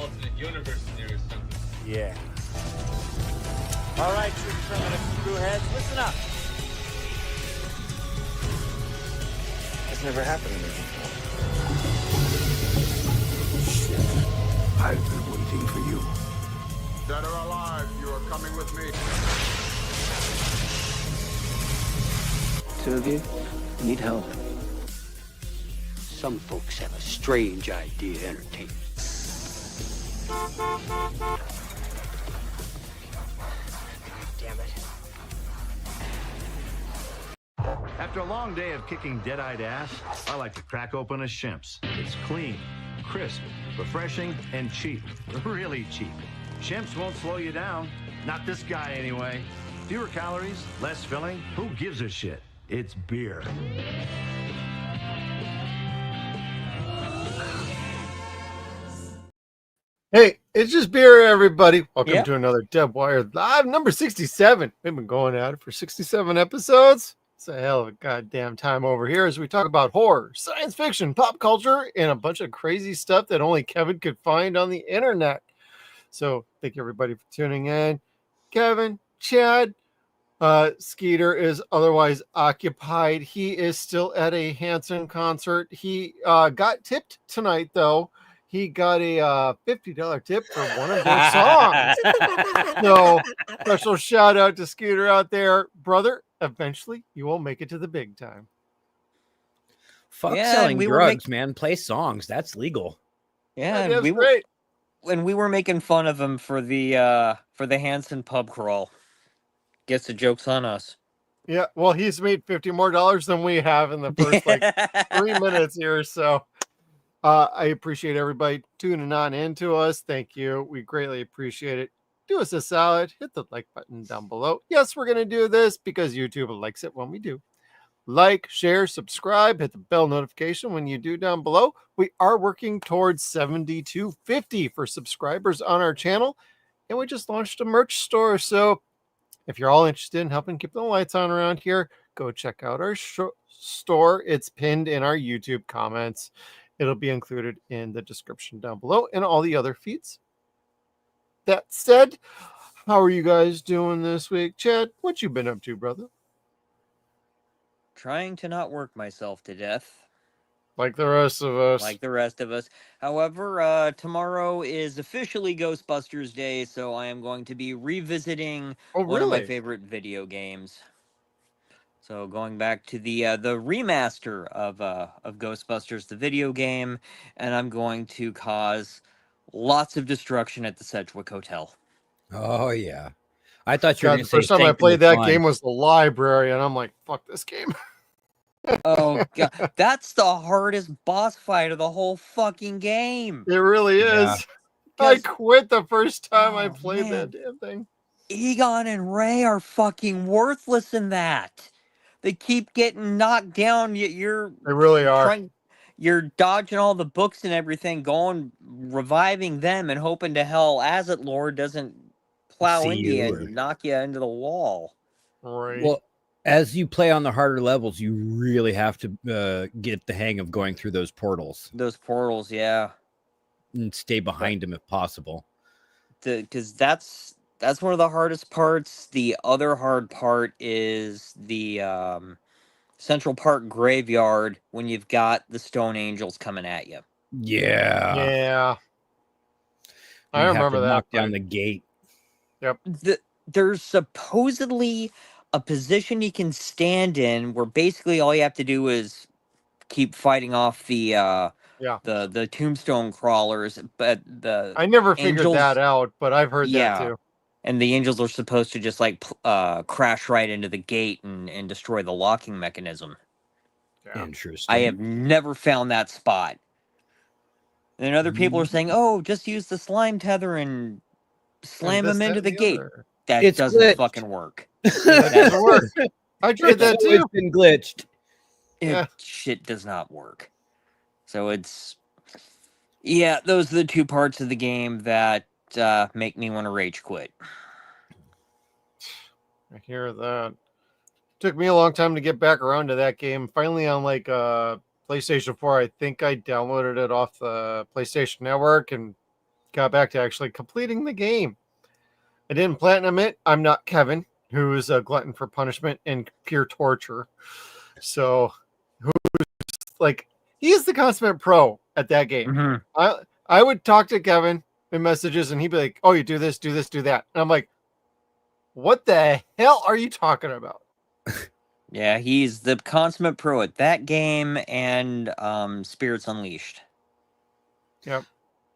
alternate universe in there or something. Yeah. All right, true primitive screwheads, listen up. That's never happened to me before. Shit. I've been waiting for you. Dead or alive, you are coming with me. Two of you need help. Some folks have a strange idea to entertain. Damn it. After a long day of kicking dead-eyed ass, I like to crack open a Shemp's. It's clean, crisp, refreshing, and cheap. Really cheap. Shemp's won't slow you down. Not this guy, anyway. Fewer calories, less filling. Who gives a shit? It's beer. Hey, it's just beer, everybody. Welcome Yep. to another Dead Wire Live, number 67. We've been going at it for 67 episodes. It's a hell of a goddamn time over here as we talk about horror, science fiction, pop culture, and a bunch of crazy stuff that only Kevin could find on the internet. So thank you, everybody, for tuning in. Kevin, Chad, Skeeter is otherwise occupied. He is still at a Hanson concert. He got tipped tonight, though. He got a $50 tip for one of their songs. So, special shout out to Scooter out there. Brother, eventually you will make it to the big time. Fuck Yeah, selling we were drugs, man. Play songs. That's legal. Yeah, That's and we great. were making fun of him for the Hanson pub crawl. Gets the joke's on us. Yeah, well, he's made $50 more than we have in the first 3 minutes here. So, I appreciate everybody tuning on into us. Thank you. We greatly appreciate it. Do us a solid. Hit the like button down below. Yes, we're going to do this because YouTube likes it when we do. Like, share, subscribe, hit the bell notification when you do down below. We are working towards 7250 for subscribers on our channel. And we just launched a merch store. So if you're all interested in helping keep the lights on around here, go check out our store. It's pinned in our YouTube comments. It'll be included in the description down below and all the other feeds. That said, how are you guys doing this week? Chad, what you been up to, brother? Trying to not work myself to death. Like the rest of us. Like the rest of us. However, tomorrow is officially Ghostbusters Day, so I am going to be revisiting one of my favorite video games. So going back to the remaster of Ghostbusters, the video game, and I'm going to cause lots of destruction at the Sedgwick Hotel. Oh, yeah. I thought you were God, going the to say first time I Sanctum played of that Fun. game was the library, and I'm like, fuck this game. Oh, God. That's the hardest boss fight of the whole fucking game. It really Yeah. is. I quit the first time I played man. that damn thing. Egon and Ray are fucking worthless in that. They keep getting knocked down. You're They really are. You're dodging all the books and everything, going, reviving them, and hoping to hell Azet Lord doesn't plow See into you you and knock you into the wall. Right. Well, as you play on the harder levels, you really have to get the hang of going through those portals. Those portals, yeah. And stay behind them if possible. Because that's one of the hardest parts. The other hard part is the Central Park graveyard when you've got the Stone Angels coming at you. Yeah. Yeah. I You have remember to that. knock down the gate. Yep. There's supposedly a position you can stand in where basically all you have to do is keep fighting off the tombstone crawlers, but I never figured angels, that out, but I've heard that too. And the angels are supposed to just like crash right into the gate and destroy the locking mechanism. Yeah. Interesting. I have never found that spot. And other people are saying, "Oh, just use the slime tether and slam them into the gate." That doesn't glitched. fucking work. That doesn't work. I tried that too. It's been glitched. Shit does not work. So those are the two parts of the game that make me want to rage quit. I hear that. Took me a long time to get back around to that game. Finally on like PlayStation 4, I think I downloaded it off the PlayStation Network and got back to actually completing the game. I didn't platinum it. I'm not Kevin, who is a glutton for punishment and pure torture. So, who's like, he's the consummate pro at that game. Mm-hmm. I would talk to Kevin in messages, and he'd be like, "Oh, you do this, do this, do that," and I'm like, "What the hell are you talking about?" Yeah, he's the consummate pro at that game and Spirits Unleashed. Yep.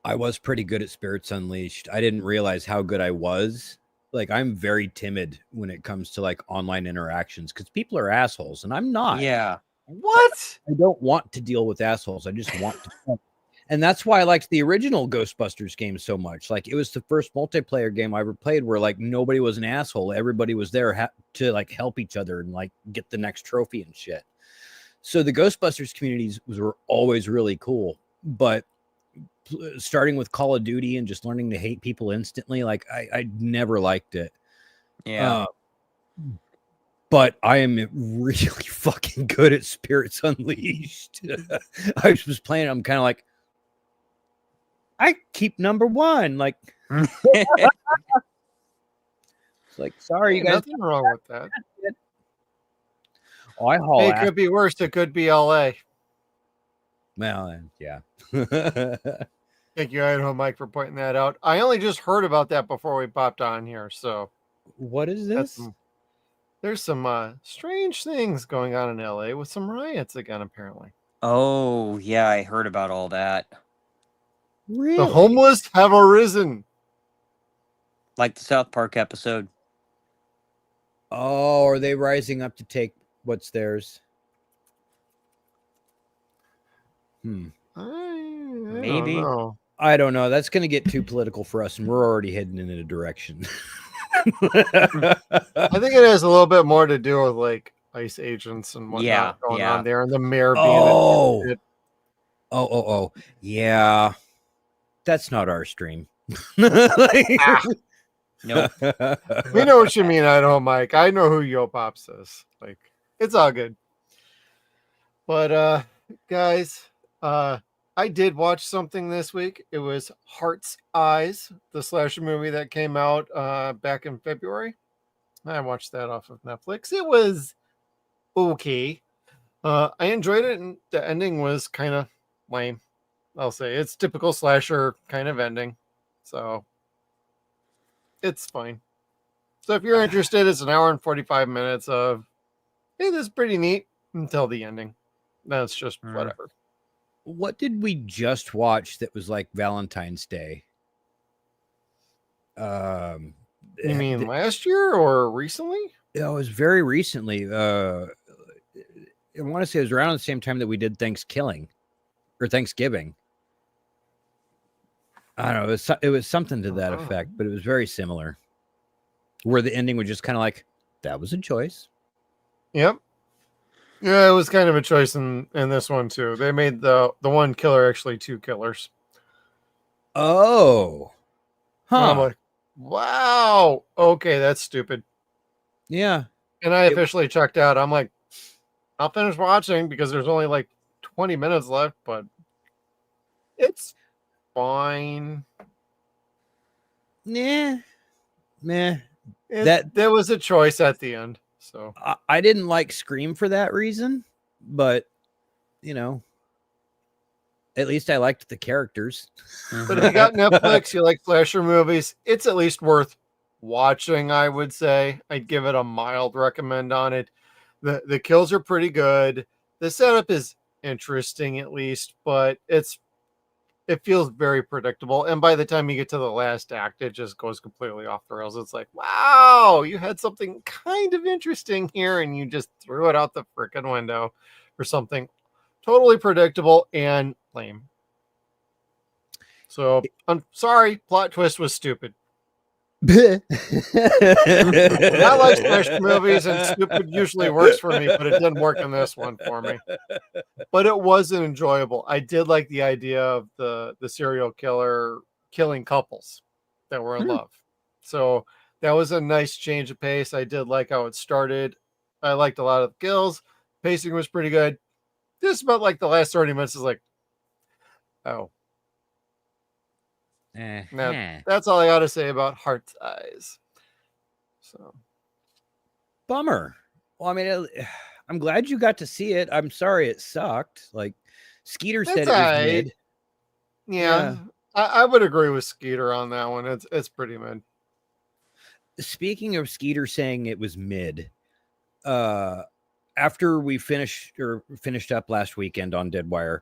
I was pretty good at Spirits Unleashed. I didn't realize how good I was. Like, I'm very timid when it comes to like online interactions because people are assholes, and I'm not. Yeah. What? I don't want to deal with assholes. I just want to. And that's why I liked the original Ghostbusters game so much. Like, it was the first multiplayer game I ever played where like nobody was an asshole. Everybody was there to like help each other and like get the next trophy and shit. So the Ghostbusters communities were always really cool. But starting with Call of Duty and just learning to hate people instantly, like I never liked it. Yeah. But I am really fucking good at Spirits Unleashed. I was playing, I'm kind of like, I keep number one. Like, it's like, sorry, you guys. Nothing wrong with that. Oh, I haul Hey, it ass. could be worse. It could be LA. Well, yeah. Thank you, Idaho Mike, for pointing that out. I only just heard about that before we popped on here. So, what is this? There's some strange things going on in LA with some riots again, apparently. Oh, yeah, I heard about all that. Really? The homeless have arisen. Like the South Park episode. Oh, are they rising up to take what's theirs? Maybe. I don't know. That's going to get too political for us, and we're already heading in a direction. I think it has a little bit more to do with like ICE agents and whatnot going on there, and the mayor being yeah. That's not our stream. Nope. We know what you mean, Idaho Mike. I know who Yo Pops is. Like, it's all good. But guys, I did watch something this week. It was Heart's Eyes, the slasher movie that came out back in February. I watched that off of Netflix. It was okay. I enjoyed it, and the ending was kind of lame. I'll say it's typical slasher kind of ending. So it's fine. So if you're interested, it's an hour and 45 minutes of, hey, this is pretty neat until the ending. That's just whatever. What did we just watch that was like Valentine's Day? You mean last year or recently? Yeah, it was very recently. I want to say it was around the same time that we did Thanksgiving. I don't know. It was something to that effect, but it was very similar. Where the ending was just kind of like, that was a choice. Yep. Yeah, it was kind of a choice in this one too. They made the one killer actually two killers. Oh. Huh. And I'm like, wow. Okay, that's stupid. Yeah. And I officially checked out. I'm like, I'll finish watching because there's only like 20 minutes left, but it's fine. Nah. Meh. There was a choice at the end. So I didn't like Scream for that reason, but you know, at least I liked the characters. But if you got Netflix, you like slasher movies, it's at least worth watching, I would say. I'd give it a mild recommend on it. The kills are pretty good. The setup is interesting at least, but it feels very predictable. And by the time you get to the last act, it just goes completely off the rails. It's like, wow, you had something kind of interesting here, and you just threw it out the freaking window for something totally predictable and lame. So I'm sorry, plot twist was stupid. I like slasher movies, and stupid usually works for me, but it didn't work in this one for me. But it wasn't enjoyable. I did like the idea of the serial killer killing couples that were in love. So that was a nice change of pace. I did like how it started. I liked a lot of the kills. Pacing was pretty good. Just about like the last 30 minutes is like, oh. That's all I got to say about Heart's Eyes. So, bummer. Well, I mean, I'm glad you got to see it. I'm sorry it sucked. Like Skeeter said, it was mid. Yeah. I would agree with Skeeter on that one. It's pretty mid. Speaking of Skeeter saying it was mid, after we finished up last weekend on Deadwire,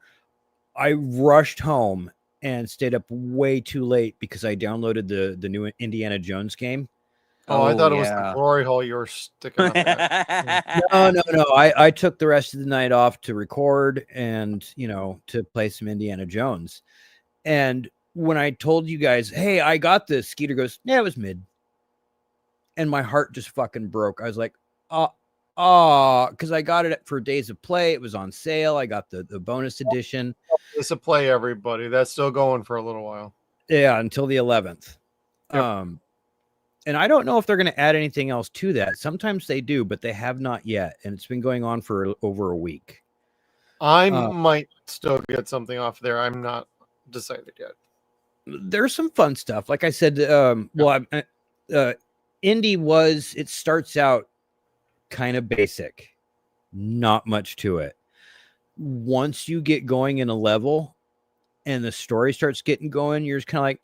I rushed home and stayed up way too late because I downloaded the new Indiana Jones game. Oh, I thought it was the glory hole you were sticking up at. No. I took the rest of the night off to record and, to play some Indiana Jones. And when I told you guys, hey, I got this, Skeeter goes, yeah, it was mid. And my heart just fucking broke. I was like, because I got it for Days of Play. It was on sale. I got the bonus edition. Days of Play, everybody. That's still going for a little while. Yeah, until the 11th. Yep. And I don't know if they're going to add anything else to that. Sometimes they do, but they have not yet. And it's been going on for over a week. I might still get something off there. I'm not decided yet. There's some fun stuff. Like I said, Indy it starts out kind of basic. Not much to it. Once you get going in a level and the story starts getting going, you're just kind of like,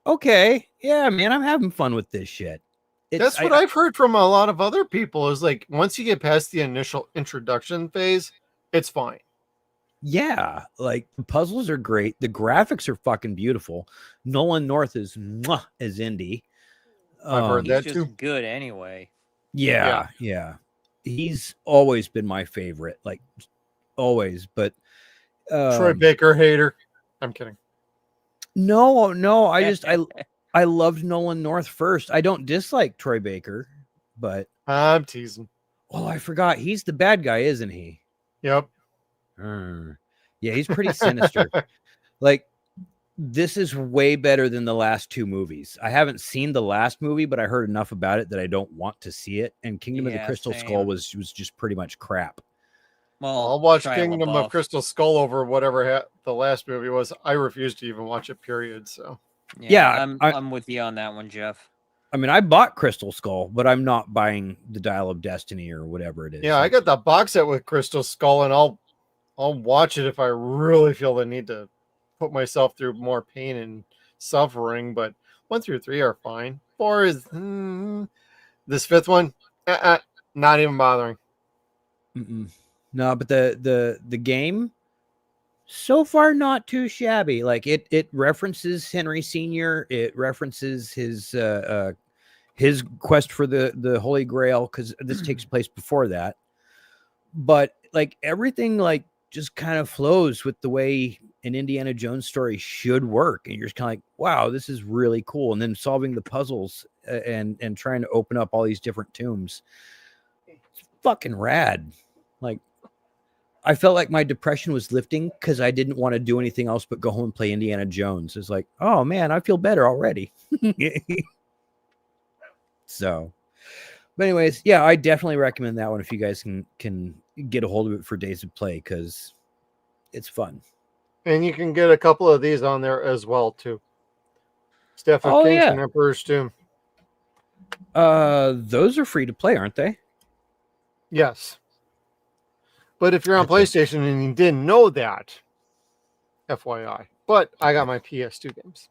okay, yeah, man, I'm having fun with this shit. That's what I've heard from a lot of other people is like, once you get past the initial introduction phase, it's fine. Yeah, like the puzzles are great. The graphics are fucking beautiful. Nolan North is as Indy. I've heard that he's too. Just good anyway. Yeah. He's always been my favorite, like always. But Troy Baker hater. I'm kidding. No. I loved Nolan North first. I don't dislike Troy Baker, but I'm teasing. Oh, I forgot. He's the bad guy, isn't he? Yep. Yeah, he's pretty sinister. Like, this is way better than the last two movies. I haven't seen the last movie, but I heard enough about it that I don't want to see it. And Kingdom of the Crystal Skull was just pretty much crap. Well, I'll watch Kingdom of Crystal Skull over whatever the last movie was. I refuse to even watch it, period. So, yeah, I'm with you on that one, Jeff. I mean, I bought Crystal Skull, but I'm not buying the Dial of Destiny or whatever it is. Yeah, I got the box set with Crystal Skull, and I'll watch it if I really feel the need to put myself through more pain and suffering. But 1 through 3 are fine. 4 is this 5th one, not even bothering. No, but the game so far not too shabby. Like it references Henry Sr. It references his quest for the Holy Grail, because this takes place before that. But like everything like just kind of flows with the way an Indiana Jones story should work, and you're just kind of like, wow, this is really cool. And then solving the puzzles and trying to open up all these different tombs, it's fucking rad. Like, I felt like my depression was lifting because I didn't want to do anything else but go home and play Indiana Jones. It's like, oh man, I feel better already. So, but anyways, yeah, I definitely recommend that one if you guys can get a hold of it for Days of Play, because it's fun. And you can get a couple of these on there as well too. Staff of Kings and Emperor's Tomb. Those are free to play, aren't they? Yes. But if you're on PlayStation and you didn't know that, FYI. But I got my PS2 games.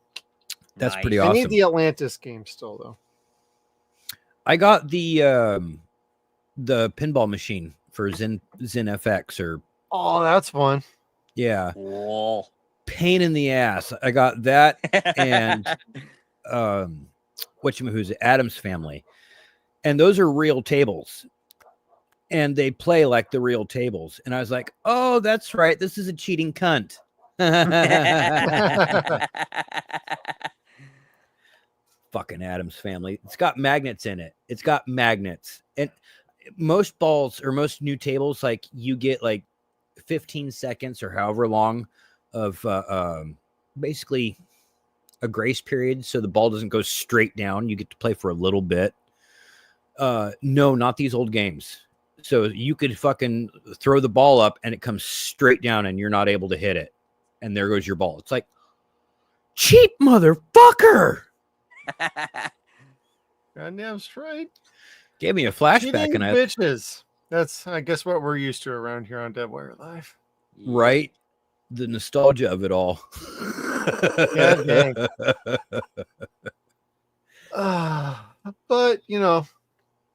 That's pretty awesome. I need the Atlantis game still, though. I got the pinball machine for Zen FX. Oh, that's fun. Yeah. Whoa. Pain in the ass. I got that and who's Adam's Family. And those are real tables. And they play like the real tables. And I was like, oh, that's right. This is a cheating cunt. Fucking Adam's Family. It's got magnets in it. It's got magnets. And most balls or most new tables, like you get like 15 seconds or however long of basically a grace period. So the ball doesn't go straight down. You get to play for a little bit. No, not these old games. So you could fucking throw the ball up and it comes straight down and you're not able to hit it. And there goes your ball. It's like, cheap motherfucker. Goddamn straight. Gave me a flashback, Cheating and bitches. That's, I guess, what we're used to around here on Deadwire Live. right, the nostalgia of it all. Yeah, dang. But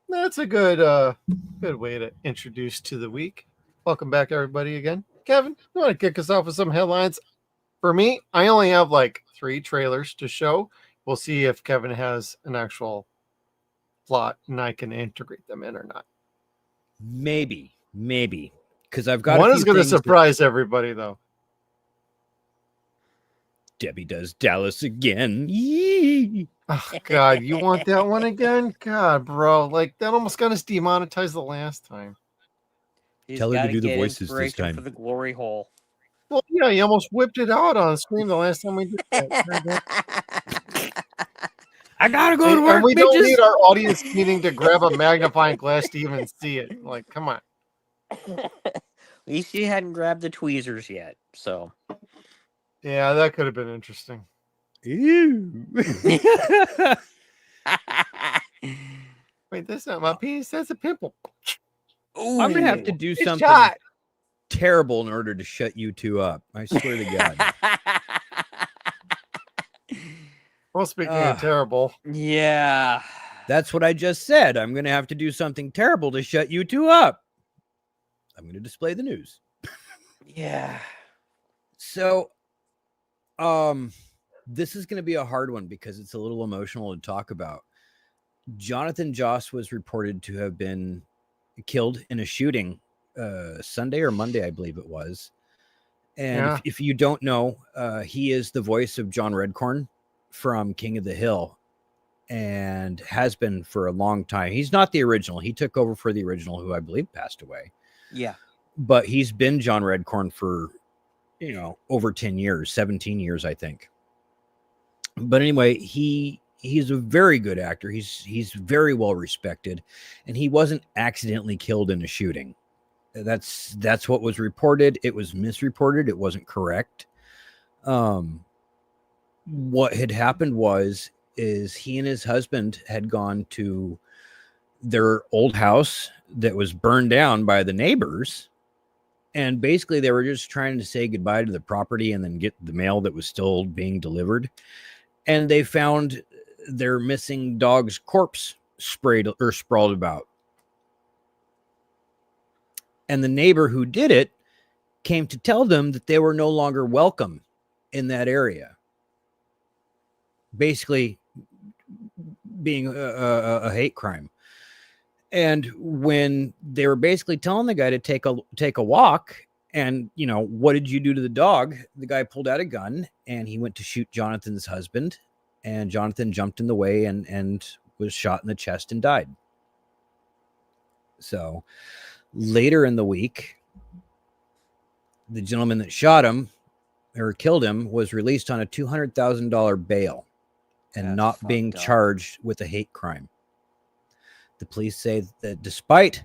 that's a good way to introduce to the week. Welcome back, everybody, again. Kevin, you want to kick us off with some headlines? For me, I only have like 3 trailers to show. We'll see if Kevin has an actual plot and I can integrate them in or not. Maybe, because I've got one is going to surprise everybody, though. Debbie does Dallas again. Yee. Oh, God, you want that one again? God, bro, like that almost got us demonetized the last time. He's Tell her to gotta do the get voices this inspiration time. for the glory hole. Well, yeah, you almost whipped it out on screen the last time we did that. I gotta go to work. And we bitches. don't need our audience needing to grab a magnifying glass to even see it. Like, come on. At least you hadn't grabbed the tweezers yet, so. Yeah, that could have been interesting. Ew. Wait, that's not my penis. That's a pimple. Ooh. I'm gonna have to do It's something hot. terrible in order to shut you two up. I swear to God. Well, speaking of terrible. Yeah. That's what I just said. I'm gonna have to do something terrible to shut you two up. I'm gonna display the news. Yeah. So, this is gonna be a hard one because it's a little emotional to talk about. Jonathan Joss was reported to have been killed in a shooting Sunday or Monday, I believe it was. And if you don't know, he is the voice of John Redcorn from King of the Hill and has been for a long time. He's not the original. He took over for the original, who I believe passed away. Yeah. But he's been John Redcorn for, over 10 years, 17 years, I think. But anyway, he's a very good actor. He's very well respected, and he wasn't accidentally killed in a shooting. That's what was reported. It was misreported. It wasn't correct. What had happened is he and his husband had gone to their old house that was burned down by the neighbors, and basically they were just trying to say goodbye to the property and then get the mail that was still being delivered. And they found their missing dog's corpse sprayed or sprawled about. And the neighbor who did it came to tell them that they were no longer welcome in that area. Basically being a hate crime. And when they were basically telling the guy to take a walk and, what did you do to the dog? The guy pulled out a gun and he went to shoot Jonathan's husband, and Jonathan jumped in the way and was shot in the chest and died. So later in the week, the gentleman that shot him or killed him was released on a $200,000 bail and That's not being fucked up. charged with a hate crime. The police say that despite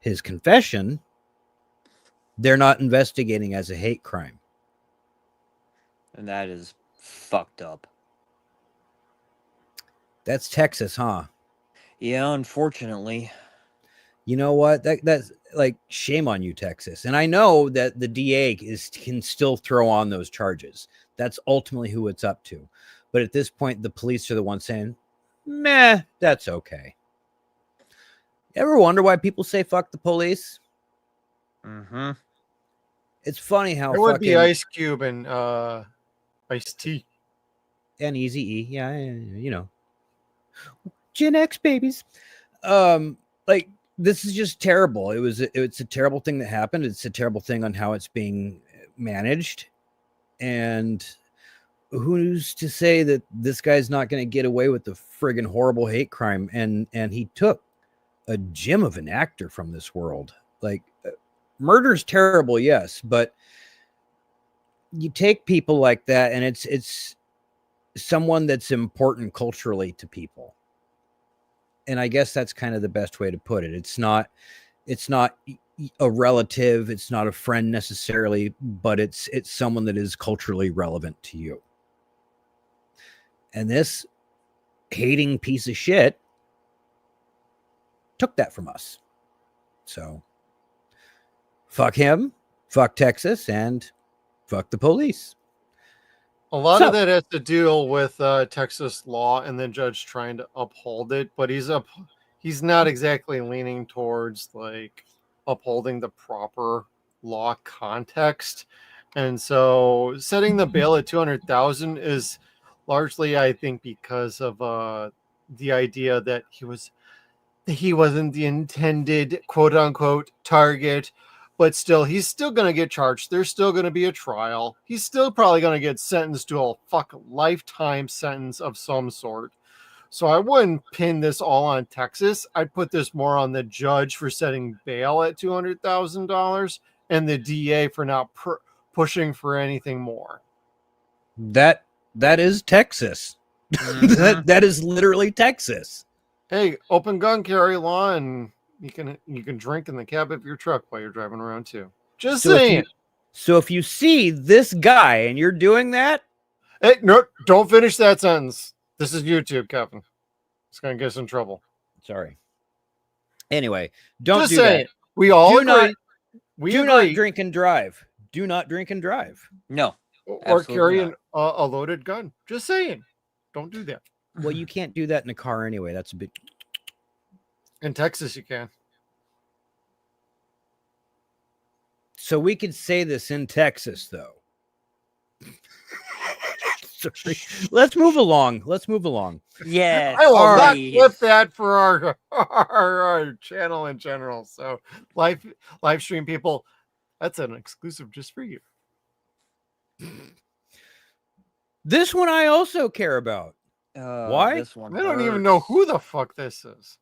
his confession, they're not investigating as a hate crime. And that is fucked up. That's Texas, huh? Yeah, unfortunately. You know what? That's like, shame on you, Texas. And I know that the DA can still throw on those charges. That's ultimately who it's up to. But at this point, the police are the ones saying, meh, that's okay. Ever wonder why people say fuck the police? Mm-hmm. It's funny how It would be Ice Cube and Ice-T. and Easy-E. Yeah, Gen X babies. Like, this is just terrible. It's a terrible thing that happened. It's a terrible thing on how it's being managed. And who's to say that this guy's not going to get away with the friggin' horrible hate crime? And he took a gem of an actor from this world. Like, murder's terrible, yes, but you take people like that, and it's someone that's important culturally to people. And I guess that's kind of the best way to put it. It's not a relative, it's not a friend necessarily, but it's someone that is culturally relevant to you. And this hating piece of shit took that from us. So fuck him, fuck Texas, and fuck the police. A lot of that has to deal with Texas law and the judge trying to uphold it, but he's not exactly leaning towards like upholding the proper law context. And so setting the bail at 200,000 is largely, I think, because of the idea that he wasn't the intended quote unquote target, but still, he's still going to get charged. There's still going to be a trial. He's still probably going to get sentenced to a lifetime sentence of some sort. So I wouldn't pin this all on Texas. I'd put this more on the judge for setting bail at $200,000 and the DA for not pushing for anything more. That is Texas. that is literally Texas. Hey, open gun carry law, and you can drink in the cab of your truck while you're driving around too. Just saying. So if you see this guy and you're doing that, hey, no, don't finish that sentence. This is YouTube, Kevin. It's gonna get us in trouble. Sorry. Anyway, don't just do saying. that. We all do agree. Do not drink and drive. Do not drink and drive. No. Or carry a loaded gun. Just saying. Don't do that. Well, you can't do that in a car anyway. That's a bit. In Texas, you can. So we could say this in Texas, though. Sorry. Let's move along. Yeah. I will not flip that for our channel in general. So live stream people, that's an exclusive just for you. This one I also care about. Why? This one I don't even know who the fuck this is.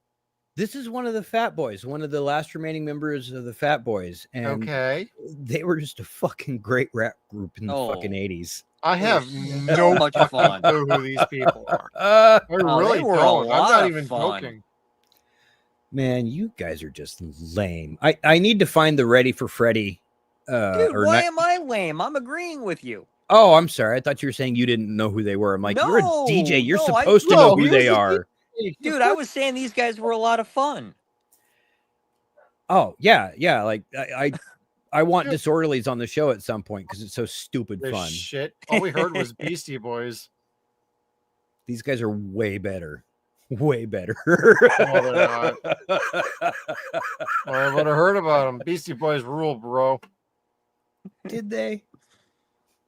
This is one of the Fat Boys, one of the last remaining members of the Fat Boys. And they were just a fucking great rap group in the fucking 80s. I have no much fun. clue who these people are. I really don't. I'm not even joking. Man, you guys are just lame. I need to find the Ready for Freddy. Dude, why am I lame? I'm agreeing with you. Oh, I'm sorry. I thought you were saying you didn't know who they were. I'm like, you're a DJ. You're supposed to know who they are. Dude, I was saying these guys were a lot of fun. Oh, yeah. Like, I want Disorderlies on the show at some point because it's so stupid fun. Shit. All we heard was Beastie Boys. These guys are way better. Way better. No, they're not. I would have heard about them. Beastie Boys rule, bro. Did they?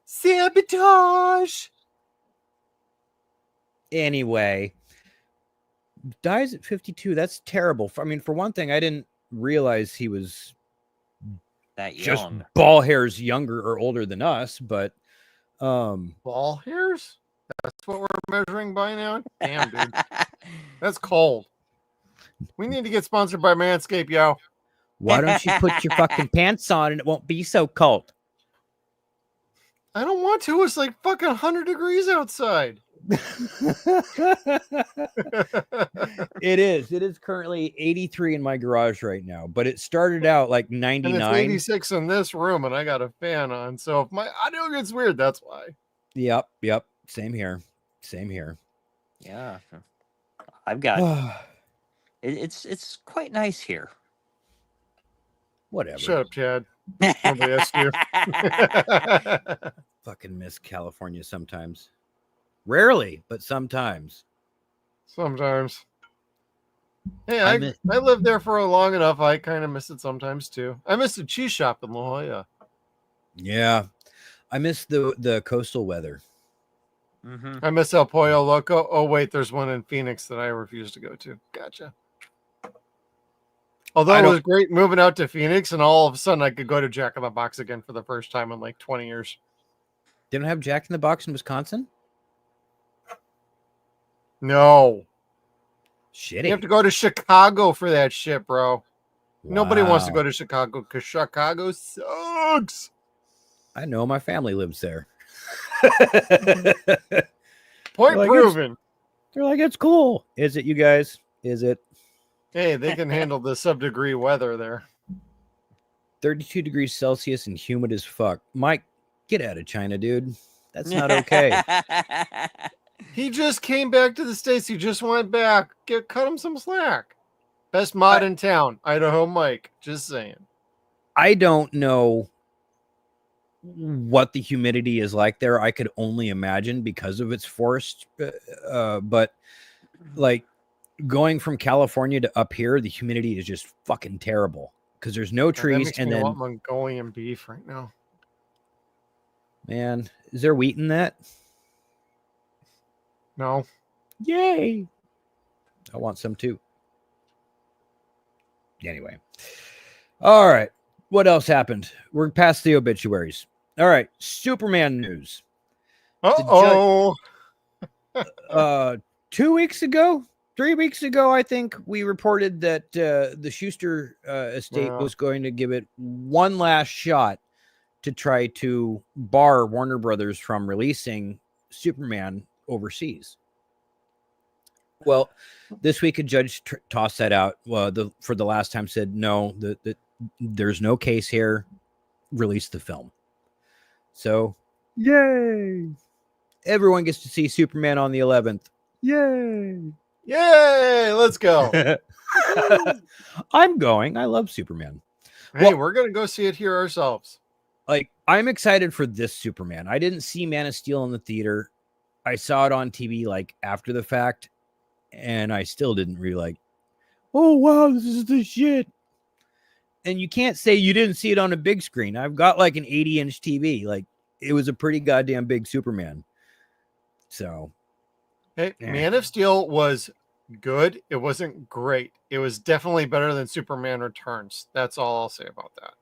Sabotage. Anyway, dies at 52. That's terrible. I mean, for one thing, I didn't realize he was that young. Just ball hairs younger or older than us, but ball hairs? That's what we're measuring by now? Damn, dude. That's cold. We need to get sponsored by Manscaped, yo. Why don't you put your fucking pants on and it won't be so cold? I don't want to. It's like fucking 100 degrees outside. It is currently 83 in my garage right now, but it started out like 99. And it's 86 in this room, and I got a fan on. So if my audio gets weird, that's why. Yep. Same here. Yeah. I've got it's quite nice here. Whatever. Shut up, Chad. Nobody asked you. Fucking miss California sometimes. Rarely, but sometimes. Sometimes. Hey, I lived there for long enough. I kind of miss it sometimes too. I miss the cheese shop in La Jolla. Yeah, I miss the coastal weather. Mm-hmm. I miss El Pollo Loco. Oh wait, there's one in Phoenix that I refuse to go to. Gotcha. Although it was great moving out to Phoenix, and all of a sudden I could go to Jack in the Box again for the first time in like 20 years. Didn't have Jack in the Box in Wisconsin? No. Shitty. You have to go to Chicago for that shit, bro. Wow. Nobody wants to go to Chicago because Chicago sucks. I know, my family lives there. Point proven. They're like, it's cool. Is it, you guys? Is it? Hey, they can handle the sub-degree weather there. 32 degrees Celsius and humid as fuck. Mike, get out of China, dude. That's not okay. He just came back to the States. He just went back. Cut him some slack. Best mod in town, Idaho Mike. Just saying. I don't know what the humidity is like there. I could only imagine because of its forest. But like going from California to up here, the humidity is just fucking terrible because there's no trees. That makes and me then want Mongolian beef right now. Man, is there wheat in that? No. Yay. I want some too. Anyway. All right. What else happened? We're past the obituaries. All right. Superman news. Uh-oh. 2 weeks ago, 3 weeks ago, I think we reported that the Schuster estate was going to give it one last shot to try to bar Warner Brothers from releasing Superman overseas. Well, this week a judge tossed that out. For the last time, said no, there's no case here. Release the film. So, yay! Everyone gets to see Superman on the 11th. Yay! Yay! Let's go. I'm going. I love Superman. Hey, we're gonna go see it here ourselves. Like, I'm excited for this Superman. I didn't see Man of Steel in the theater. I saw it on TV like after the fact, and I still didn't really like, oh wow, this is the shit. And you can't say you didn't see it on a big screen. I've got like an 80-inch TV. Like, it was a pretty goddamn big Superman. So, hey, Man of Steel was good. It wasn't great. It was definitely better than Superman Returns. That's all I'll say about that.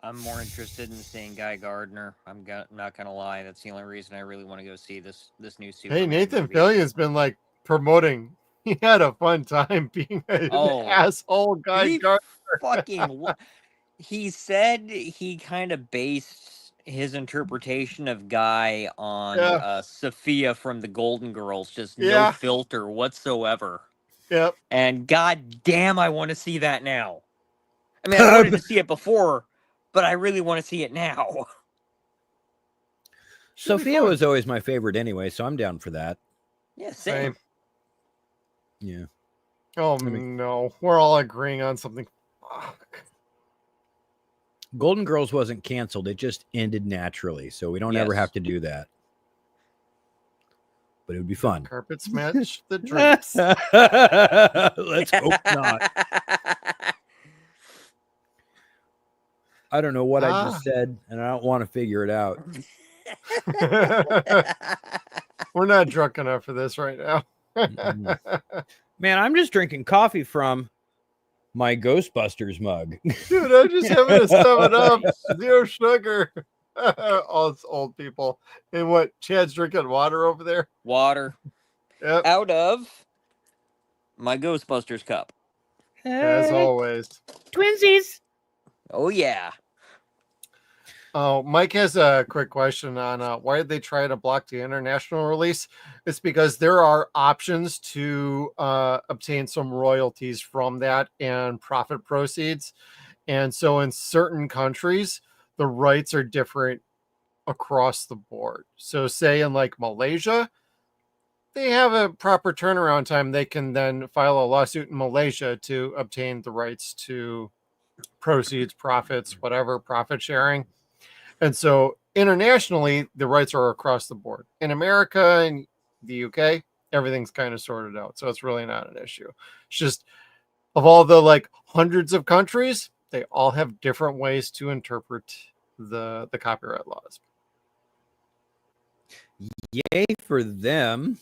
I'm more interested in seeing Guy Gardner. I'm not gonna lie. That's the only reason I really want to go see this new Superman. Hey, Nathan movie. Fillion's been like promoting. He had a fun time being an asshole Guy Gardner. Fucking. He said he kind of based his interpretation of Guy on Sophia from the Golden Girls, just no filter whatsoever. Yep. And goddamn, I want to see that now. I mean, I wanted to see it before, but I really want to see it now. Sophia was always my favorite anyway, so I'm down for that. Yeah, same. Yeah. Oh, no. We're all agreeing on something. Fuck. Golden Girls wasn't canceled. It just ended naturally, so we don't ever have to do that. But it would be fun. Carpet smash the drinks. Let's hope not. I don't know what I just said, and I don't want to figure it out. We're not drunk enough for this right now. Man, I'm just drinking coffee from my Ghostbusters mug. Dude, I'm just having a 7-Up, 0 sugar. All this old people. And what? Chad's drinking water over there? Water. Yep. Out of my Ghostbusters cup. As always. Twinsies. Oh, yeah. Oh, Mike has a quick question on why did they try to block the international release? It's because there are options to obtain some royalties from that and profit proceeds. And so in certain countries, the rights are different across the board. So say in like Malaysia, they have a proper turnaround time. They can then file a lawsuit in Malaysia to obtain the rights to proceeds, profits, whatever, profit sharing. And so internationally, the rights are across the board. In America and the UK, everything's kind of sorted out. So it's really not an issue. It's just of all the like hundreds of countries, they all have different ways to interpret the copyright laws. Yay for them.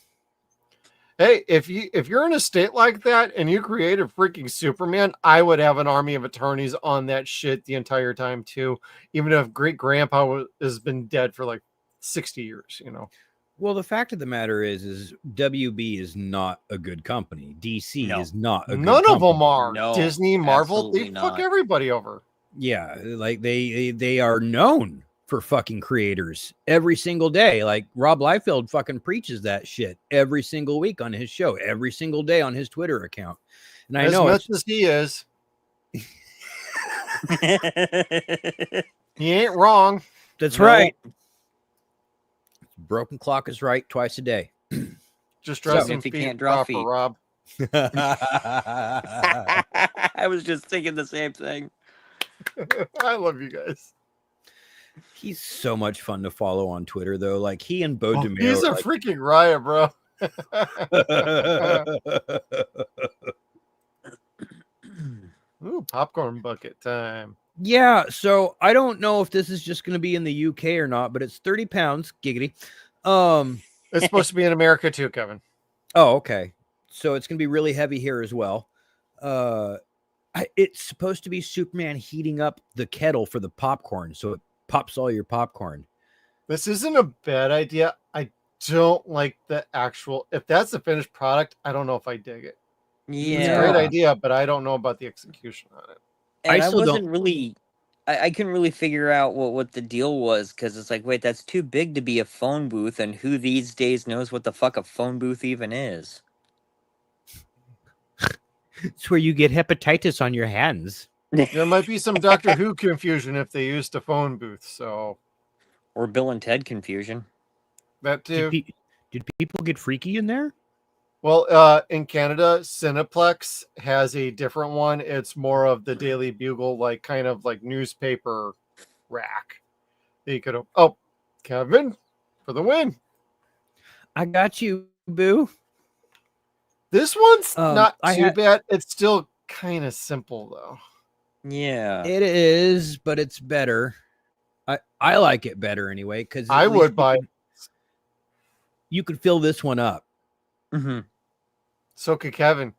Hey, if you're in a state like that and you create a freaking Superman, I would have an army of attorneys on that shit the entire time too. Even if great grandpa has been dead for like 60 years, you know. Well, the fact of the matter is WB is not a good company. DC is not a good None company. of them are. No, Disney, Marvel, they absolutely fuck not. everybody over. Yeah, like they are known for fucking creators every single day. Like Rob Liefeld fucking preaches that shit every single week on his show, every single day on his Twitter account. And I know as much as he is, he ain't wrong. That's right. Broken clock is right twice a day. Just dress So, some if you feet can't draw proper, feet. Rob. I was just thinking the same thing. I love you guys. He's so much fun to follow on Twitter, though. Like he and Bo DeMeo. He's a freaking riot, bro. Ooh, popcorn bucket time. Yeah, so I don't know if this is just going to be in the UK or not, but it's 30 pounds, giggity. It's supposed to be in America too, Kevin. Oh, okay. So it's going to be really heavy here as well. It's supposed to be Superman heating up the kettle for the popcorn, so it pops all your popcorn. This isn't a bad idea. I don't like the actual. If that's the finished product, I don't know if I dig it. Yeah. It's a great idea, but I don't know about the execution on it. And I still wasn't don't- really, I couldn't really figure out what the deal was, because it's like, wait, that's too big to be a phone booth, and who these days knows what the fuck a phone booth even is? It's where you get hepatitis on your hands. There might be some Doctor Who confusion if they used a phone booth. So Or Bill and Ted confusion. that too. Did people get freaky in there? Well, in Canada, Cineplex has a different one. It's more of the Daily Bugle, like kind of like newspaper rack. That you could. Oh, Kevin, for the win. I got you, boo. This one's not I too had- bad. It's still kind of simple though. Yeah. It is, but it's better. I like it better anyway, because I would buy. You could fill this one up. Mm-hmm. So could Kevin.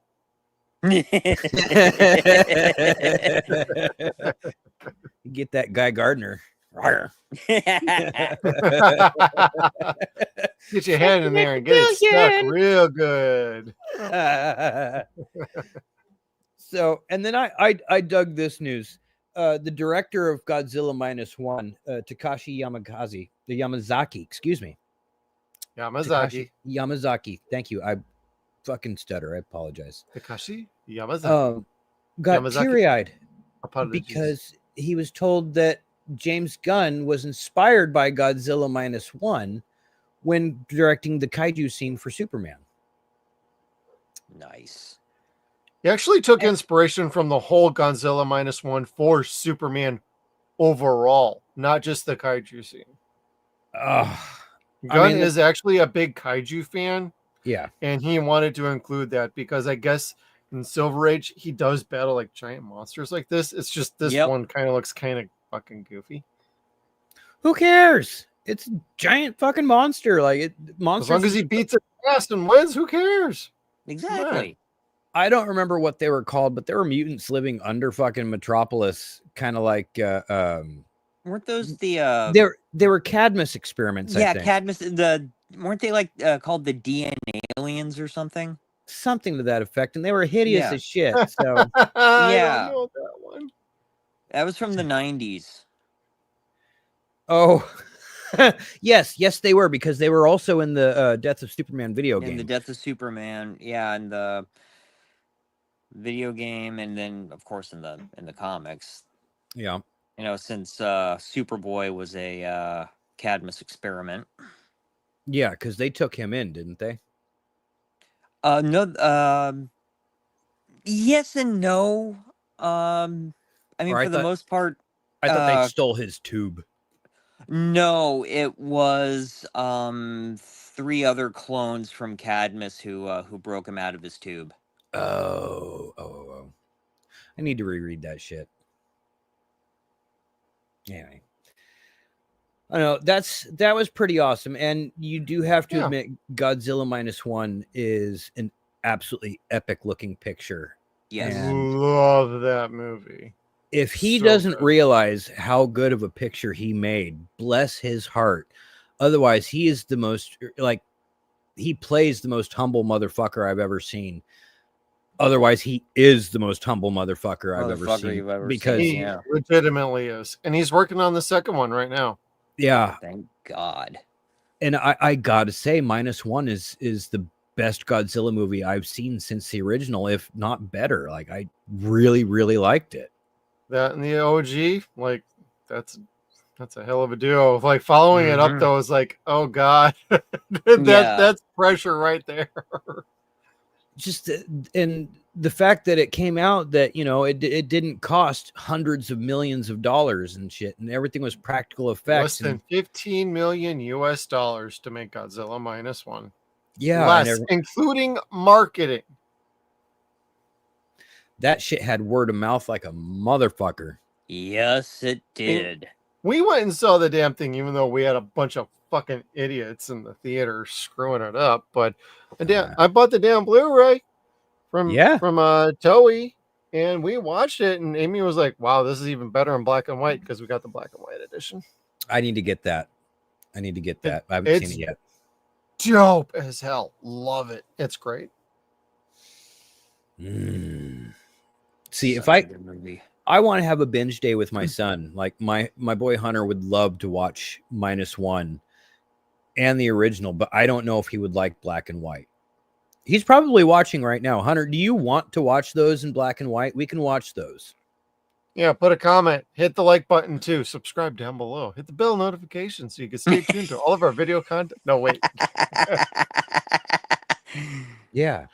Get that Guy Gardner. Get your hand in there and get it stuck real good. So, and then I dug this news. The director of Godzilla -1, Takashi Yamazaki, excuse me. Yamazaki. Yamazaki. Thank you. I fucking stutter. I apologize. Takashi Yamazaki. Got Yamazaki. teary-eyed Apologies. because he was told that James Gunn was inspired by Godzilla -1 when directing the kaiju scene for Superman. Nice. He actually took inspiration from the whole Godzilla -1 for Superman overall, not just the kaiju scene. Gunn is actually a big kaiju fan, Yeah. and he wanted to include that because I guess in Silver Age he does battle like giant monsters like this. It's just this one kind of looks kind of fucking goofy. Who cares? It's a giant fucking monster. Like it, monsters. As long as he beats it fast and wins, who cares? Exactly. I don't remember what they were called, but there were mutants living under fucking Metropolis, kind of like Weren't those the they were Cadmus experiments, I think. Cadmus, weren't they like called the DNA aliens or something? Something to that effect, and they were hideous Yeah. as shit. So I Yeah. don't know that one. That was from the 90s. oh yes, they were, because they were also in the Death of Superman video game. In the Death of Superman, yeah, and the video game, and then of course in the comics. Yeah. You know, since Superboy was a Cadmus experiment. Yeah, because they took him in, didn't they? No, yes and no. I mean, Or I for the thought- most part, I thought they stole his tube. no, it was 3 other clones from Cadmus who broke him out of his tube. Oh. I need to reread that shit. Anyway. I know that was pretty awesome. And you do have to admit Godzilla -1 is an absolutely epic looking picture. Yes. And Love that movie. if he So doesn't good. realize how good of a picture he made, bless his heart. Otherwise, he is the most, like, he plays the most humble motherfucker I've ever seen. Otherwise, he is the most humble motherfucker I've ever Motherfucker seen. you've ever Because seen, He yeah. legitimately is. And he's working on the second one right now. yeah, Thank God. and I gotta say, -1 is the best Godzilla movie I've seen since the original, if not better. Like, I really, really liked it. That and the OG, like that's That's a hell of a duo. Like following it up though is like, oh god, that's pressure right there. Just and the fact that it came out that it didn't cost hundreds of millions of dollars and shit, and everything was practical effects. Less than $15 million to make Godzilla -1. Yeah, less, including marketing. That shit had word of mouth like a motherfucker. Yes, it did. We went and saw the damn thing, even though we had a bunch of fucking idiots in the theater screwing it up. But I bought the damn Blu-ray from Toei, and we watched it. And Amy was like, "Wow, this is even better in black and white because we got the black and white edition." I need to get that. I haven't seen it yet. Dope as hell. Love it. It's great. See, if I want to have a binge day with my son, like my boy Hunter would love to watch -1 and the original, but I don't know if he would like black and white. He's probably watching right now. Hunter, do you want to watch those in black and white? We can watch those. Yeah, put a comment, hit the like button too, subscribe down below, hit the bell notification so you can stay tuned to all of our video content. No, wait. Yeah.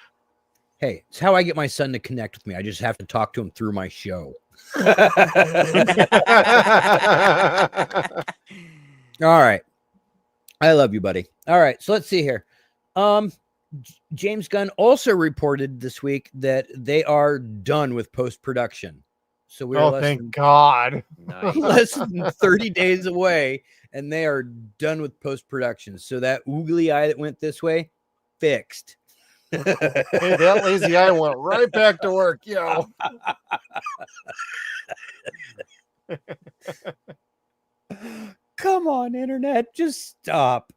Hey, it's how I get my son to connect with me. I just have to talk to him through my show. All right. I love you, buddy. All right. So let's see here. James Gunn also reported this week that they are done with post-production. So we're thank God. less than 30 days away, and they are done with post-production. So that oogly eye that went this way, fixed. Hey, that lazy eye went right back to work, yo. Come on, internet, just stop.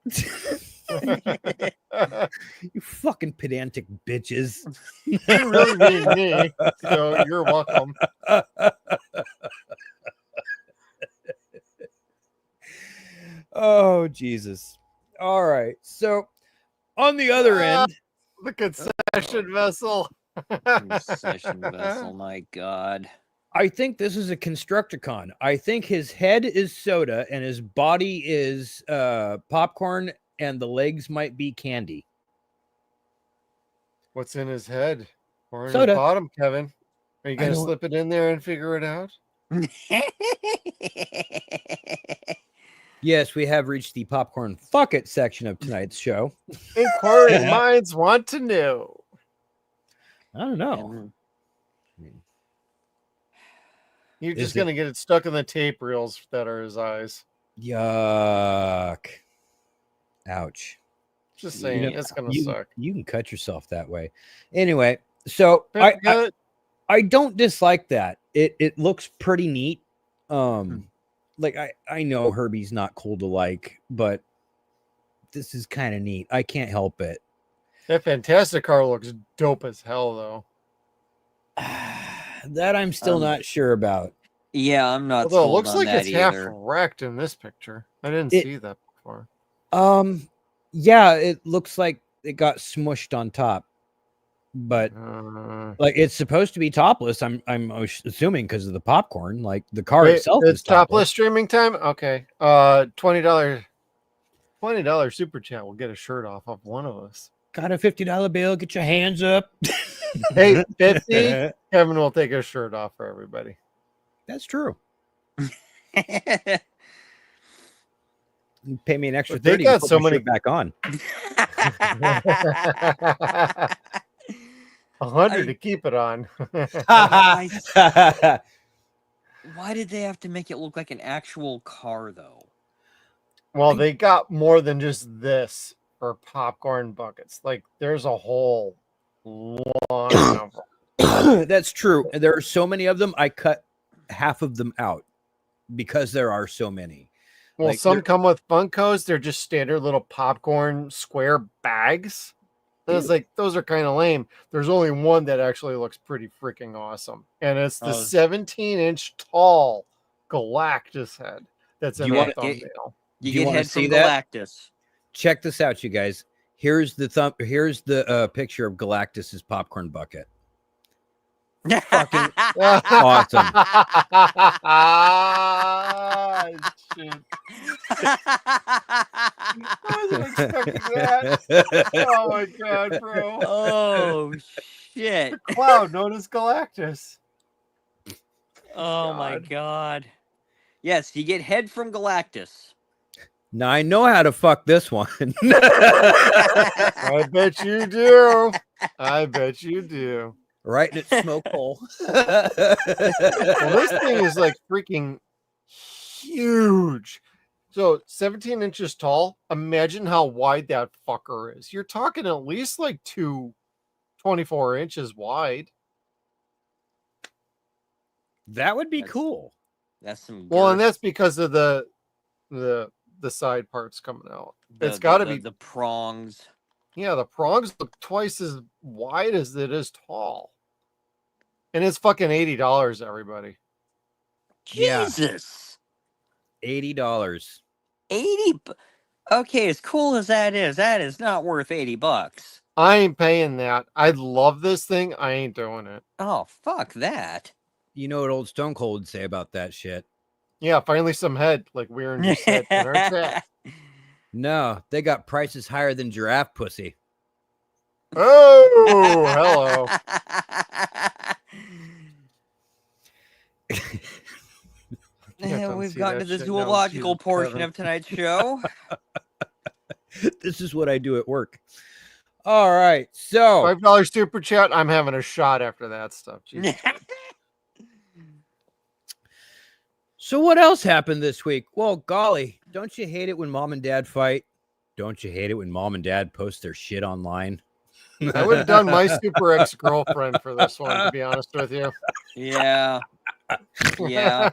You fucking pedantic bitches. You really mean me, so you're welcome. Oh, Jesus. All right. So on the other end, the concession vessel. Concession vessel, my God. I think this is a Constructicon. I think his head is soda and his body is popcorn and the legs might be candy. What's in his head? Or in Soda. his bottom, Kevin? Are you going to slip it in there and figure it out? Yes, we have reached the popcorn fuck it section of tonight's show. Inquiring minds want to know. I don't know. You're just going to get it stuck in the tape reels that are his eyes. Yuck. Ouch. Just saying, it's going to suck. You can cut yourself that way. Anyway, so I don't dislike that. It looks pretty neat. Like I know Herbie's not cool to like, but this is kind of neat. I can't help it. That Fantastic car looks dope as hell, though. That I'm still not sure about. Yeah, I'm not. Although it looks like it's half either. wrecked in this picture. I didn't see that before. Yeah, it looks like it got smushed on top, but like it's supposed to be topless. I'm assuming because of the popcorn. Like the car itself is topless. Streaming time. Okay. $20 super chat will get a shirt off of one of us. Got a $50 bill. Get your hands up. Hey, 50. Kevin will take a shirt off for everybody. That's true. Pay me an extra 30. They got so many back on. 100 to keep it on. Why did they have to make it look like an actual car, though? Well, they got more than just this for popcorn buckets. Like, there's a whole line of them. That's true. There are so many of them. I cut half of them out because there are so many. Well, like, some come with Funkos. They're just standard little popcorn square bags. And it's like, those are kind of lame. There's only one that actually looks pretty freaking awesome. And it's the 17-inch tall Galactus head that's in the thumbnail. You get head from Galactus. Check this out, you guys. Here's the picture of Galactus's popcorn bucket. Fucking awesome. Shit. I wasn't expecting that. Oh my god, bro. Oh shit. The cloud known as Galactus. Oh my god. Yes, you get head from Galactus. Now I know how to fuck this one. I bet you do. I bet you do. Right in its smoke hole. Well, this thing is like freaking huge. So 17 inches tall. Imagine how wide that fucker is. You're talking at least like 24 inches wide. That would be cool. That's some Well, and girth. that's because of the side parts coming out. It's The- got to the- be the prongs. Yeah, the prongs look twice as wide as it is tall. And it's fucking $80, everybody. Jesus. $80. 80. Okay, as cool as that is not worth $80. I ain't paying that. I love this thing. I ain't doing it. Oh, fuck that. You know what old Stone Cold would say about that shit? Yeah, finally some head, like Weirin just said in our chat. No, they got prices higher than giraffe pussy. Oh, hello. And we've gotten to the zoological portion of tonight's show. This is what I do at work. All right, so $5 super chat. I'm having a shot after that stuff. Jesus. So what else happened this week? Well, golly, don't you hate it when mom and dad fight? Don't you hate it when mom and dad post their shit online? I would have done my super ex-girlfriend for this one, to be honest with you. Yeah. Yeah.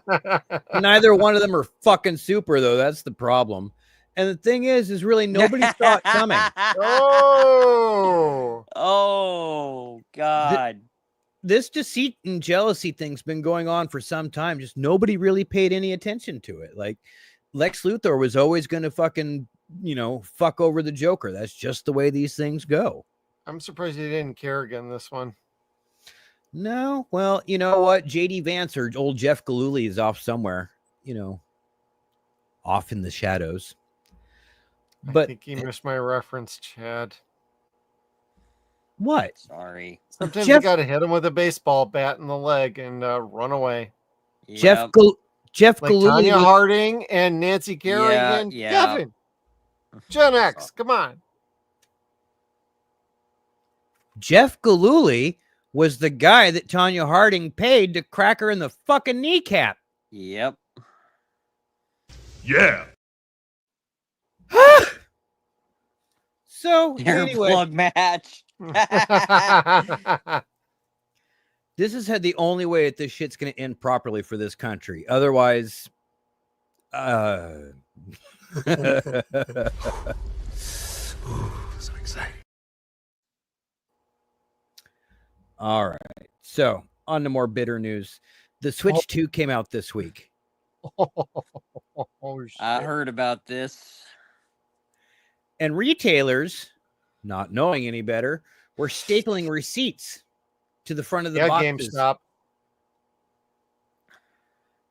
Neither one of them are fucking super, though. That's the problem. And the thing is really nobody saw it coming. Oh. Oh, God. This deceit and jealousy thing's been going on for some time. Just nobody really paid any attention to it. Like Lex Luthor was always going to fucking, fuck over the Joker. That's just the way these things go. I'm surprised he didn't care again this one. No, well, you know what? JD Vance or old Jeff Galooly is off somewhere, off in the shadows. But I think you missed my reference, Chad. What? Sorry. Sometimes Jeff- you got to hit him with a baseball bat in the leg and run away. Jeff Yep. Like Galooly Tanya was- Harding and Nancy Kerrigan. Yeah. Kevin. Gen X, come on. Jeff Galooly was the guy that Tanya Harding paid to crack her in the fucking kneecap. Yep. Yeah. So Hair anyway, plug match. this is the only way that this shit's going to end properly for this country. Otherwise, Ooh, so exciting. All right. So on to more bitter news. The Switch 2 came out this week. Oh, shit. I heard about this. And retailers, not knowing any better, were stapling receipts to the front of the boxes. GameStop.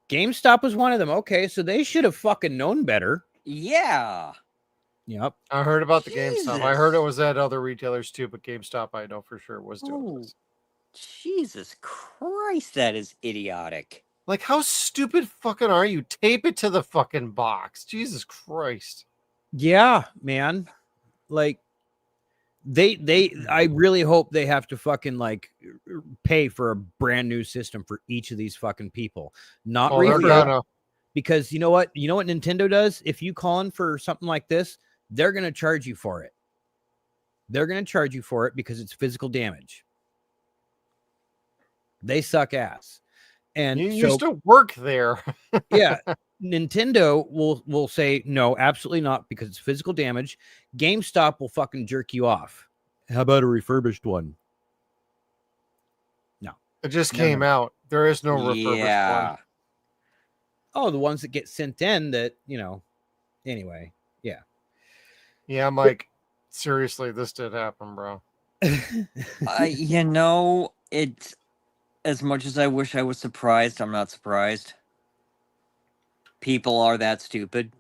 GameStop was one of them. Okay, so they should have fucking known better. Yeah. Yep. I heard about the GameStop. I Jesus. heard it was at other retailers too, but GameStop I know for sure was doing Oh, this. Jesus Christ, that is idiotic. Like, how stupid fucking are you? Tape it to the fucking box. Jesus Christ. Yeah, man. Like I really hope they have to fucking pay for a brand new system for each of these fucking people. Not Oh, they're refurb, gonna. because you know what Nintendo does? If you call in for something like this, they're going to charge you for it. They're going to charge you for it because it's physical damage. They suck ass. And You so, used to work there. yeah, Nintendo will say no, absolutely not, because it's physical damage. GameStop will fucking jerk you off. How about a refurbished one? No. It just No, came no. out. There is no refurbished Yeah. one. Oh, the ones that get sent in that, anyway. Yeah. Yeah, I'm like, seriously, this did happen, bro. It's As much as I wish I was surprised, I'm not surprised. People are that stupid.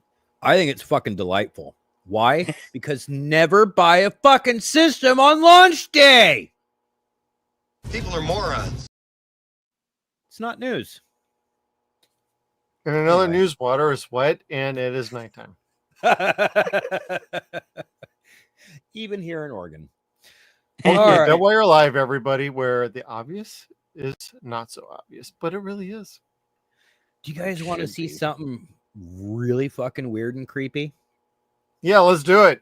I think it's fucking delightful. Why? Because never buy a fucking system on launch day. People are morons. It's not news. And another Anyway. news, water is wet and it is nighttime. Even here in Oregon. Okay, All right. That way you're live, everybody, where the obvious is not so obvious, but it really is. Do you guys want to Should see be. something really fucking weird and creepy? Yeah, let's do it.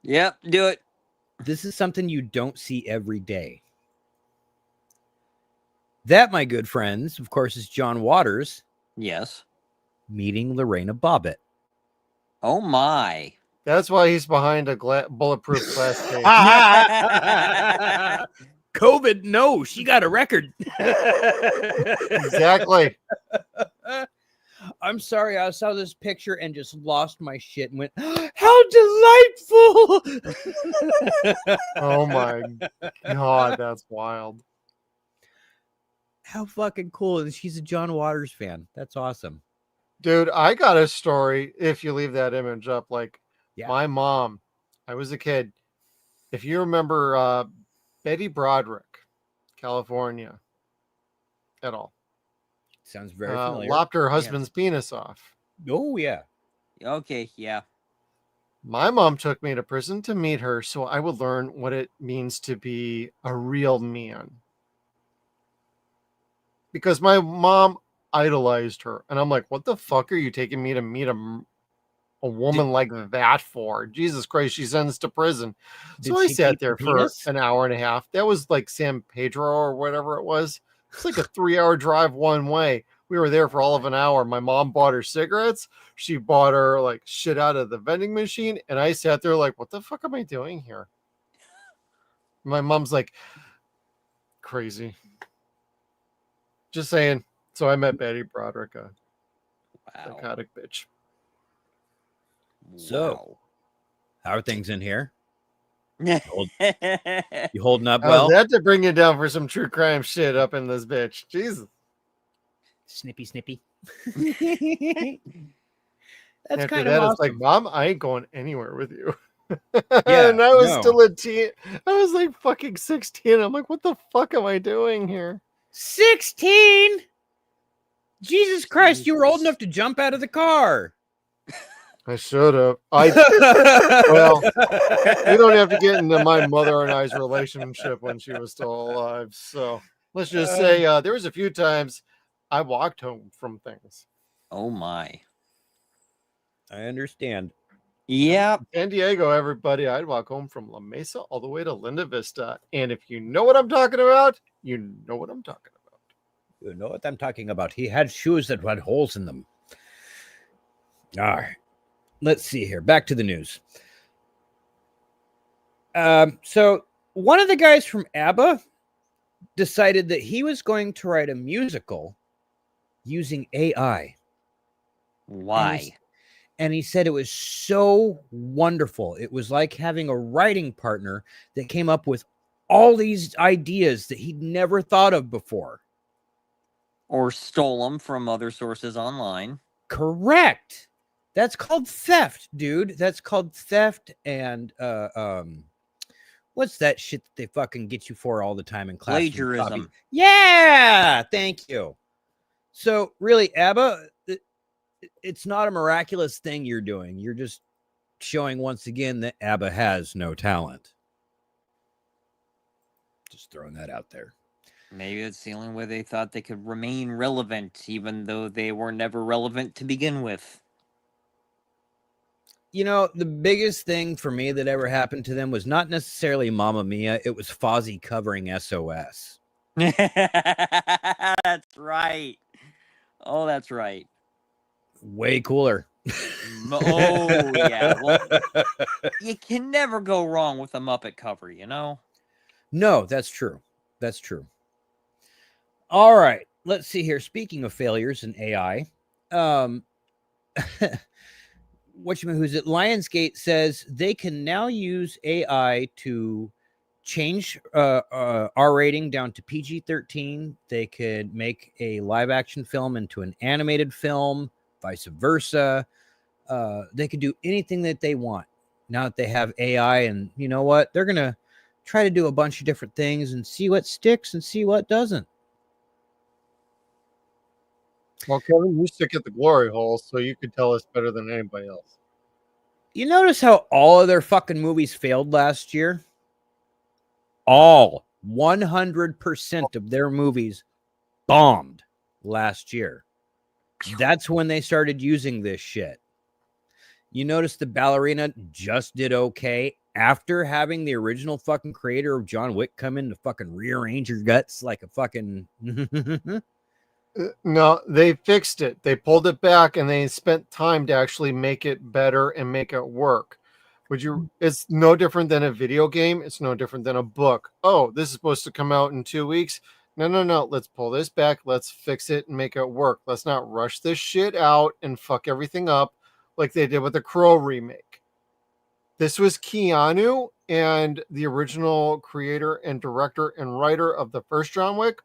Yep, do it. This is something you don't see every day. That, my good friends, of course, is John Waters Yes. meeting Lorena Bobbitt. Oh my. That's why he's behind a bulletproof glass case. COVID, no, she got a record. Exactly. I'm sorry, I saw this picture and just lost my shit and went, how delightful. Oh my God, that's wild. How fucking cool. And she's a John Waters fan. That's awesome. Dude, I got a story. If you leave that image up, like Yeah. my mom, I was a kid. If you remember Betty Broderick, California, at all, Sounds very familiar. lopped her husband's penis off. Oh, yeah. Okay, yeah. My mom took me to prison to meet her so I would learn what it means to be a real man. Because my mom idolized her. And I'm like, what the fuck are you taking me to meet a woman like that for? Jesus Christ, she sends to prison. Did So I she sat keep there the for penis? an hour and a half. That was like San Pedro or whatever it was. It's like a 3-hour drive one way. We were there for all of an hour. My mom bought her cigarettes. She bought her like shit out of the vending machine. And I sat there like, what the fuck am I doing here? My mom's like, crazy. Just saying. So I met Betty Broderick, a Wow. psychotic bitch. So, how are things in here? Wow. You holding up How's well? that to bring you down for some true crime shit up in this bitch? Jesus. Snippy, snippy. That's That's After kind that, of it's like, awesome. Mom, I ain't going anywhere with you. Yeah, and I was no. still a teen. I was like fucking 16. I'm like, what the fuck am I doing here? 16? Jesus Christ, you were old Jesus. enough to jump out of the car. I should have. Well, we don't have to get into my mother and I's relationship when she was still alive. So let's just say there was a few times I walked home from things. Oh my. I understand. Yep. San Diego, everybody, I'd walk home from La Mesa all the way to Linda Vista. And if you know what I'm talking about, you know what I'm talking about. You know what I'm talking about. He had shoes that had holes in them. All right. Let's see here. Back to the news. So one of the guys from ABBA decided that he was going to write a musical using AI. Why? And he said it was so wonderful. It was like having a writing partner that came up with all these ideas that he'd never thought of before. Or stole them from other sources online. Correct. That's called theft, dude. That's called theft. And what's that shit that they fucking get you for all the time in class? Plagiarism. Yeah, thank you. So really, ABBA, it's not a miraculous thing you're doing. You're just showing once again that ABBA has no talent. Just throwing that out there. Maybe it's the only way they thought they could remain relevant, even though they were never relevant to begin with. You know, the biggest thing for me that ever happened to them was not necessarily Mamma Mia. It was Fozzy covering SOS. That's right. Oh, that's right. Way cooler. Oh, yeah. Well, you can never go wrong with a Muppet cover, you know? No, that's true. That's true. All right. Let's see here. Speaking of failures in AI, who's it? Lionsgate says they can now use AI to change R rating down to PG-13. They could make a live action film into an animated film, vice versa. They could do anything that they want now that they have AI. And you know what? They're going to try to do a bunch of different things and see what sticks and see what doesn't. Well, Kevin, you stick at the glory hole, so you could tell us better than anybody else. You notice how all of their fucking movies failed last year? All 100% of their movies bombed last year. That's when they started using this shit. You notice the Ballerina just did okay after having the original fucking creator of John Wick come in to fucking rearrange your guts like a fucking... No, they fixed it. They pulled it back and they spent time to actually make it better and make it work. It's no different than a video game. It's no different than a book. Oh, this is supposed to come out in 2 weeks. No. Let's pull this back. Let's fix it and make it work. Let's not rush this shit out and fuck everything up like they did with the Crow remake. This was Keanu and the original creator and director and writer of the first John Wick.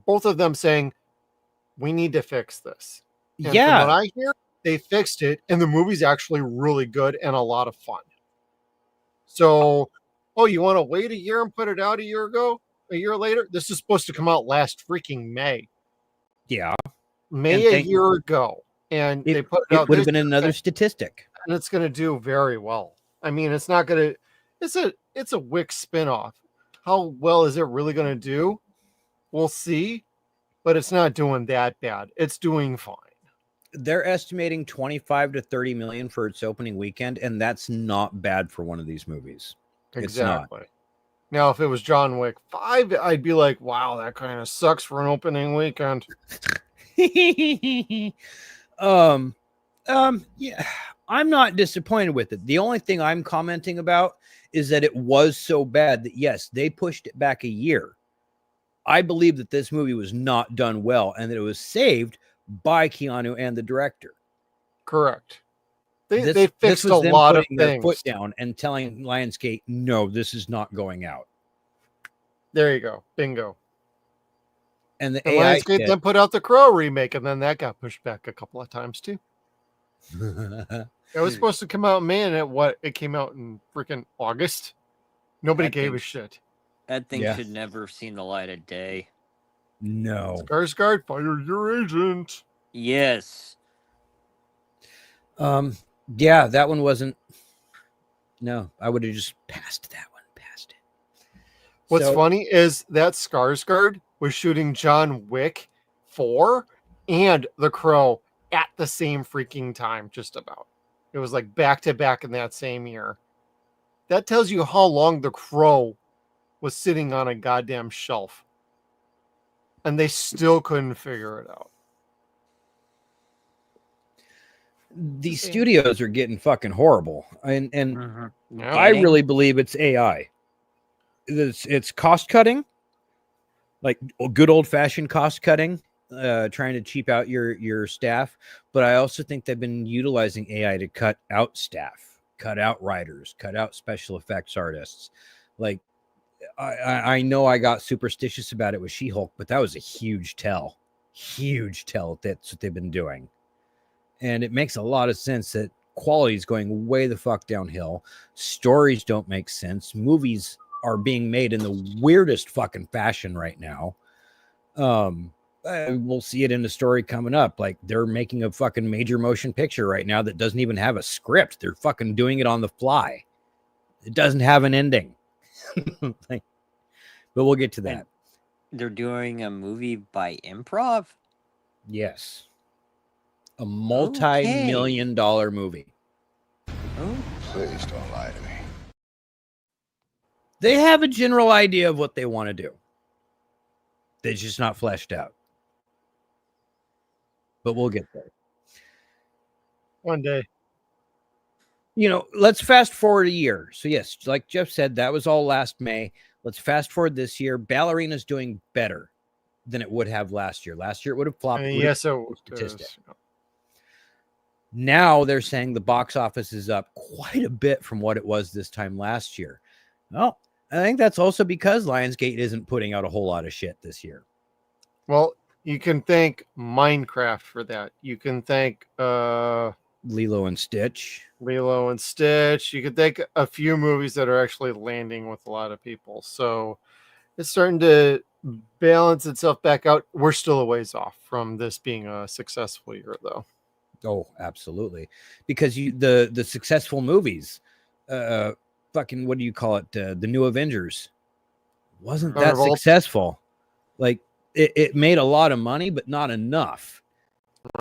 Both of them saying, we need to fix this. And yeah. From what I hear, they fixed it, and the movie's actually really good and a lot of fun. So, you want to wait a year and put it out a year later? This is supposed to come out last freaking May. Yeah. A year ago. And they put it out. It would have been another statistic. And it's going to do very well. I mean, it's not going to, it's a Wick spinoff. How well is it really going to do? We'll see. But it's not doing that bad. It's doing fine. They're estimating 25 to 30 million for its opening weekend, and that's not bad for one of these movies. Exactly. Now, if it was John Wick 5, I'd be like, wow, that kind of sucks for an opening weekend. Yeah, I'm not disappointed with it. The only thing I'm commenting about is that it was so bad that, yes, they pushed it back a year. I believe that this movie was not done well and that it was saved by Keanu and the director. Correct. They fixed a lot of things. Their foot down and telling Lionsgate, no, this is not going out. There you go. Bingo. And the Lionsgate then put out the Crow remake, and then that got pushed back a couple of times too. It was supposed to come out in May, and it came out in freaking August. Nobody gave a shit. That thing should never have seen the light of day. No. Skarsgård, fire your agent. Yes. Yeah, that one wasn't. No, I would have just passed that one. Passed it. What's funny is that Skarsgård was shooting John Wick 4 and The Crow at the same freaking time, just about. It was like back to back in that same year. That tells you how long The Crow was sitting on a goddamn shelf. And they still couldn't figure it out. These studios are getting fucking horrible. And Yeah. I really believe it's AI. It's cost cutting, like good old fashioned cost cutting, trying to cheap out your staff. But I also think they've been utilizing AI to cut out staff, cut out writers, cut out special effects artists. Like, I know I got superstitious about it with She-Hulk, but that was a huge tell. Huge tell. That's what they've been doing. And it makes a lot of sense that quality is going way the fuck downhill. Stories don't make sense. Movies are being made in the weirdest fucking fashion right now. We'll see it in the story coming up. Like, they're making a fucking major motion picture right now that doesn't even have a script. They're fucking doing it on the fly. It doesn't have an ending. But we'll get to that. They're doing a movie by improv? Yes. A multi-million-dollar movie. Oh. Please don't lie to me. They have a general idea of what they want to do. They're just not fleshed out. But we'll get there. One day. You know, let's fast forward a year. So yes, like Jeff said, that was all last May. Let's fast forward this year. Ballerina's doing better than it would have last year. Last year it would have flopped. Yes, it statistic. Now they're saying the box office is up quite a bit from what it was this time last year. Well, I think that's also because Lionsgate isn't putting out a whole lot of shit this year. Well, you can thank Minecraft for that. You can thank Lilo and Stitch. Lilo and Stitch. You could thank a few movies that are actually landing with a lot of people. So it's starting to balance itself back out. We're still a ways off from this being a successful year, though. Oh, absolutely. Because the successful movies, fucking, what do you call it? The New Avengers wasn't that Thunderbolts. successful. Like it made a lot of money, but not enough.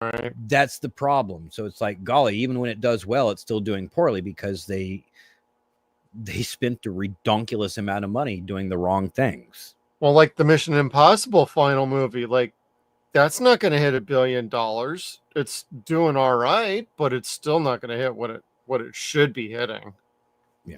Right. That's the problem. So it's like, golly, even when it does well, it's still doing poorly because they spent a redonkulous amount of money doing the wrong things. Well, like the Mission Impossible final movie, like that's not going to hit $1 billion. It's doing all right, but it's still not going to hit what it should be hitting. Yeah.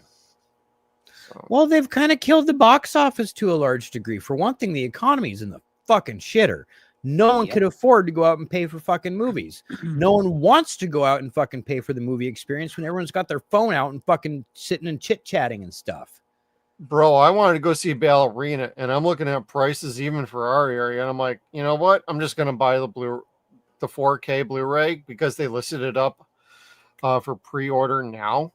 So. Well, they've kind of killed the box office to a large degree. For one thing, the economy's in the fucking shitter. No one could afford to go out and pay for fucking movies. No one wants to go out and fucking pay for the movie experience when everyone's got their phone out and fucking sitting and chit-chatting and stuff. Bro, I wanted to go see Ballerina, and I'm looking at prices even for our area, and I'm like, you know what? I'm just going to buy the 4K Blu-ray because they listed it up for pre-order now.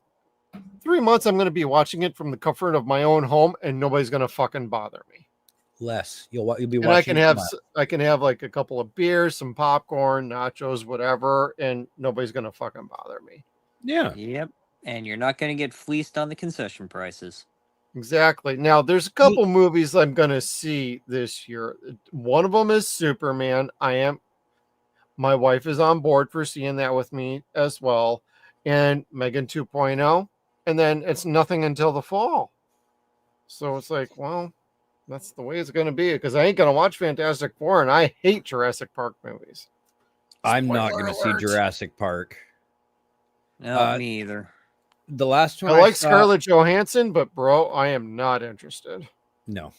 3 months, I'm going to be watching it from the comfort of my own home, and nobody's going to fucking bother me. Less. You'll be and watching. I can have like a couple of beers, some popcorn, nachos, whatever, and nobody's going to fucking bother me. Yeah. Yep. And you're not going to get fleeced on the concession prices. Exactly. Now, there's a couple movies I'm going to see this year. One of them is Superman. My wife is on board for seeing that with me as well. And Megan 2.0. And then it's nothing until the fall. So it's like, well, that's the way it's going to be because I ain't going to watch Fantastic Four and I hate Jurassic Park movies. I'm not going to see Jurassic Park. No, me either. The last one I like Scarlett Johansson, but bro, I am not interested. No.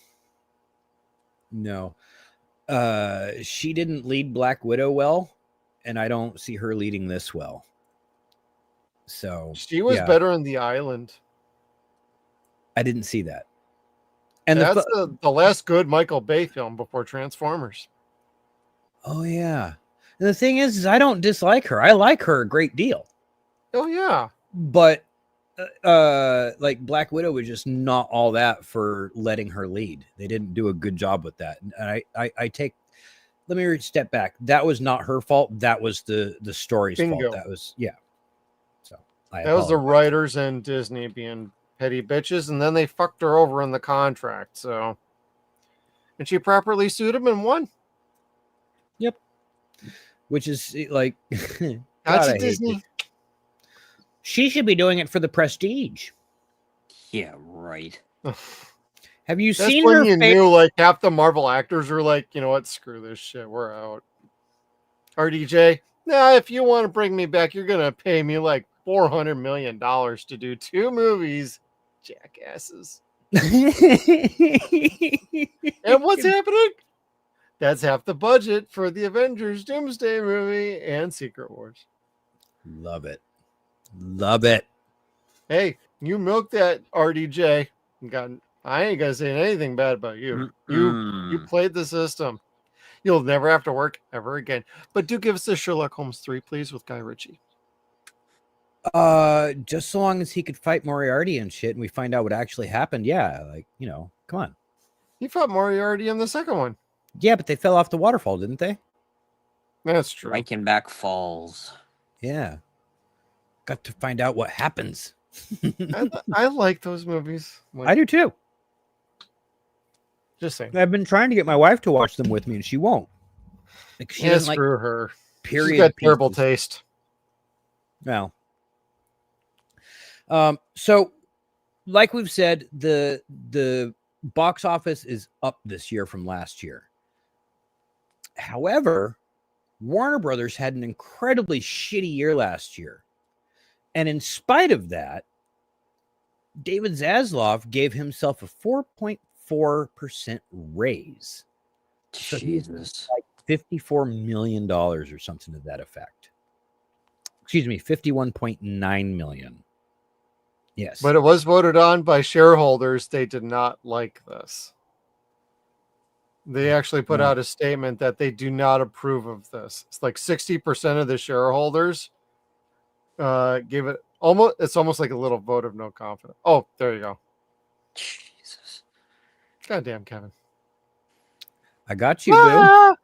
She didn't lead Black Widow well, and I don't see her leading this well. So she was better in The Island. I didn't see that. And that's the last good Michael Bay film before Transformers. Oh yeah. And the thing is I don't dislike her. I like her a great deal. Oh yeah. But like Black Widow was just not all that for letting her lead. They didn't do a good job with that. And let me step back. That was not her fault. That was the story's fault. That was So that was the writers and Disney being petty bitches, and then they fucked her over in the contract. So, and she properly sued him and won. Yep. Which is like, that's Disney. She should be doing it for the prestige. Yeah, right. Have you That's seen when her? You knew like half the Marvel actors are like, you know what? Screw this shit. We're out. RDJ, if you want to bring me back, you're gonna pay me like $400 million to do 2 movies. Jackasses. And what's happening? That's half the budget for the Avengers Doomsday movie and Secret Wars. Love it. Love it. Hey, you milked that RDJ. I ain't gonna say anything bad about you. You played the system. You'll never have to work ever again. But do give us a Sherlock Holmes 3, please, with Guy Ritchie. Just so long as he could fight Moriarty and shit, and we find out what actually happened. Yeah, like, come on. He fought Moriarty in the second one. Yeah, but they fell off the waterfall, didn't they? That's true. Reichenbach Falls. Yeah. Got to find out what happens. I like those movies. I do too. Just saying. I've been trying to get my wife to watch them with me, and she won't. Like she doesn't screw her. Period. She's got terrible taste. Well. So, like we've said, the box office is up this year from last year. However, Warner Brothers had an incredibly shitty year last year. And in spite of that, David Zaslav gave himself a 4.4% raise. So Jesus. Like $54 million or something to that effect. Excuse me, $51.9 million. Yes. But it was voted on by shareholders. They did not like this. They actually put out a statement that they do not approve of this. It's like 60% of the shareholders gave it almost. It's almost like a little vote of no confidence. Oh, there you go. Jesus. Goddamn, Kevin. I got you, boo.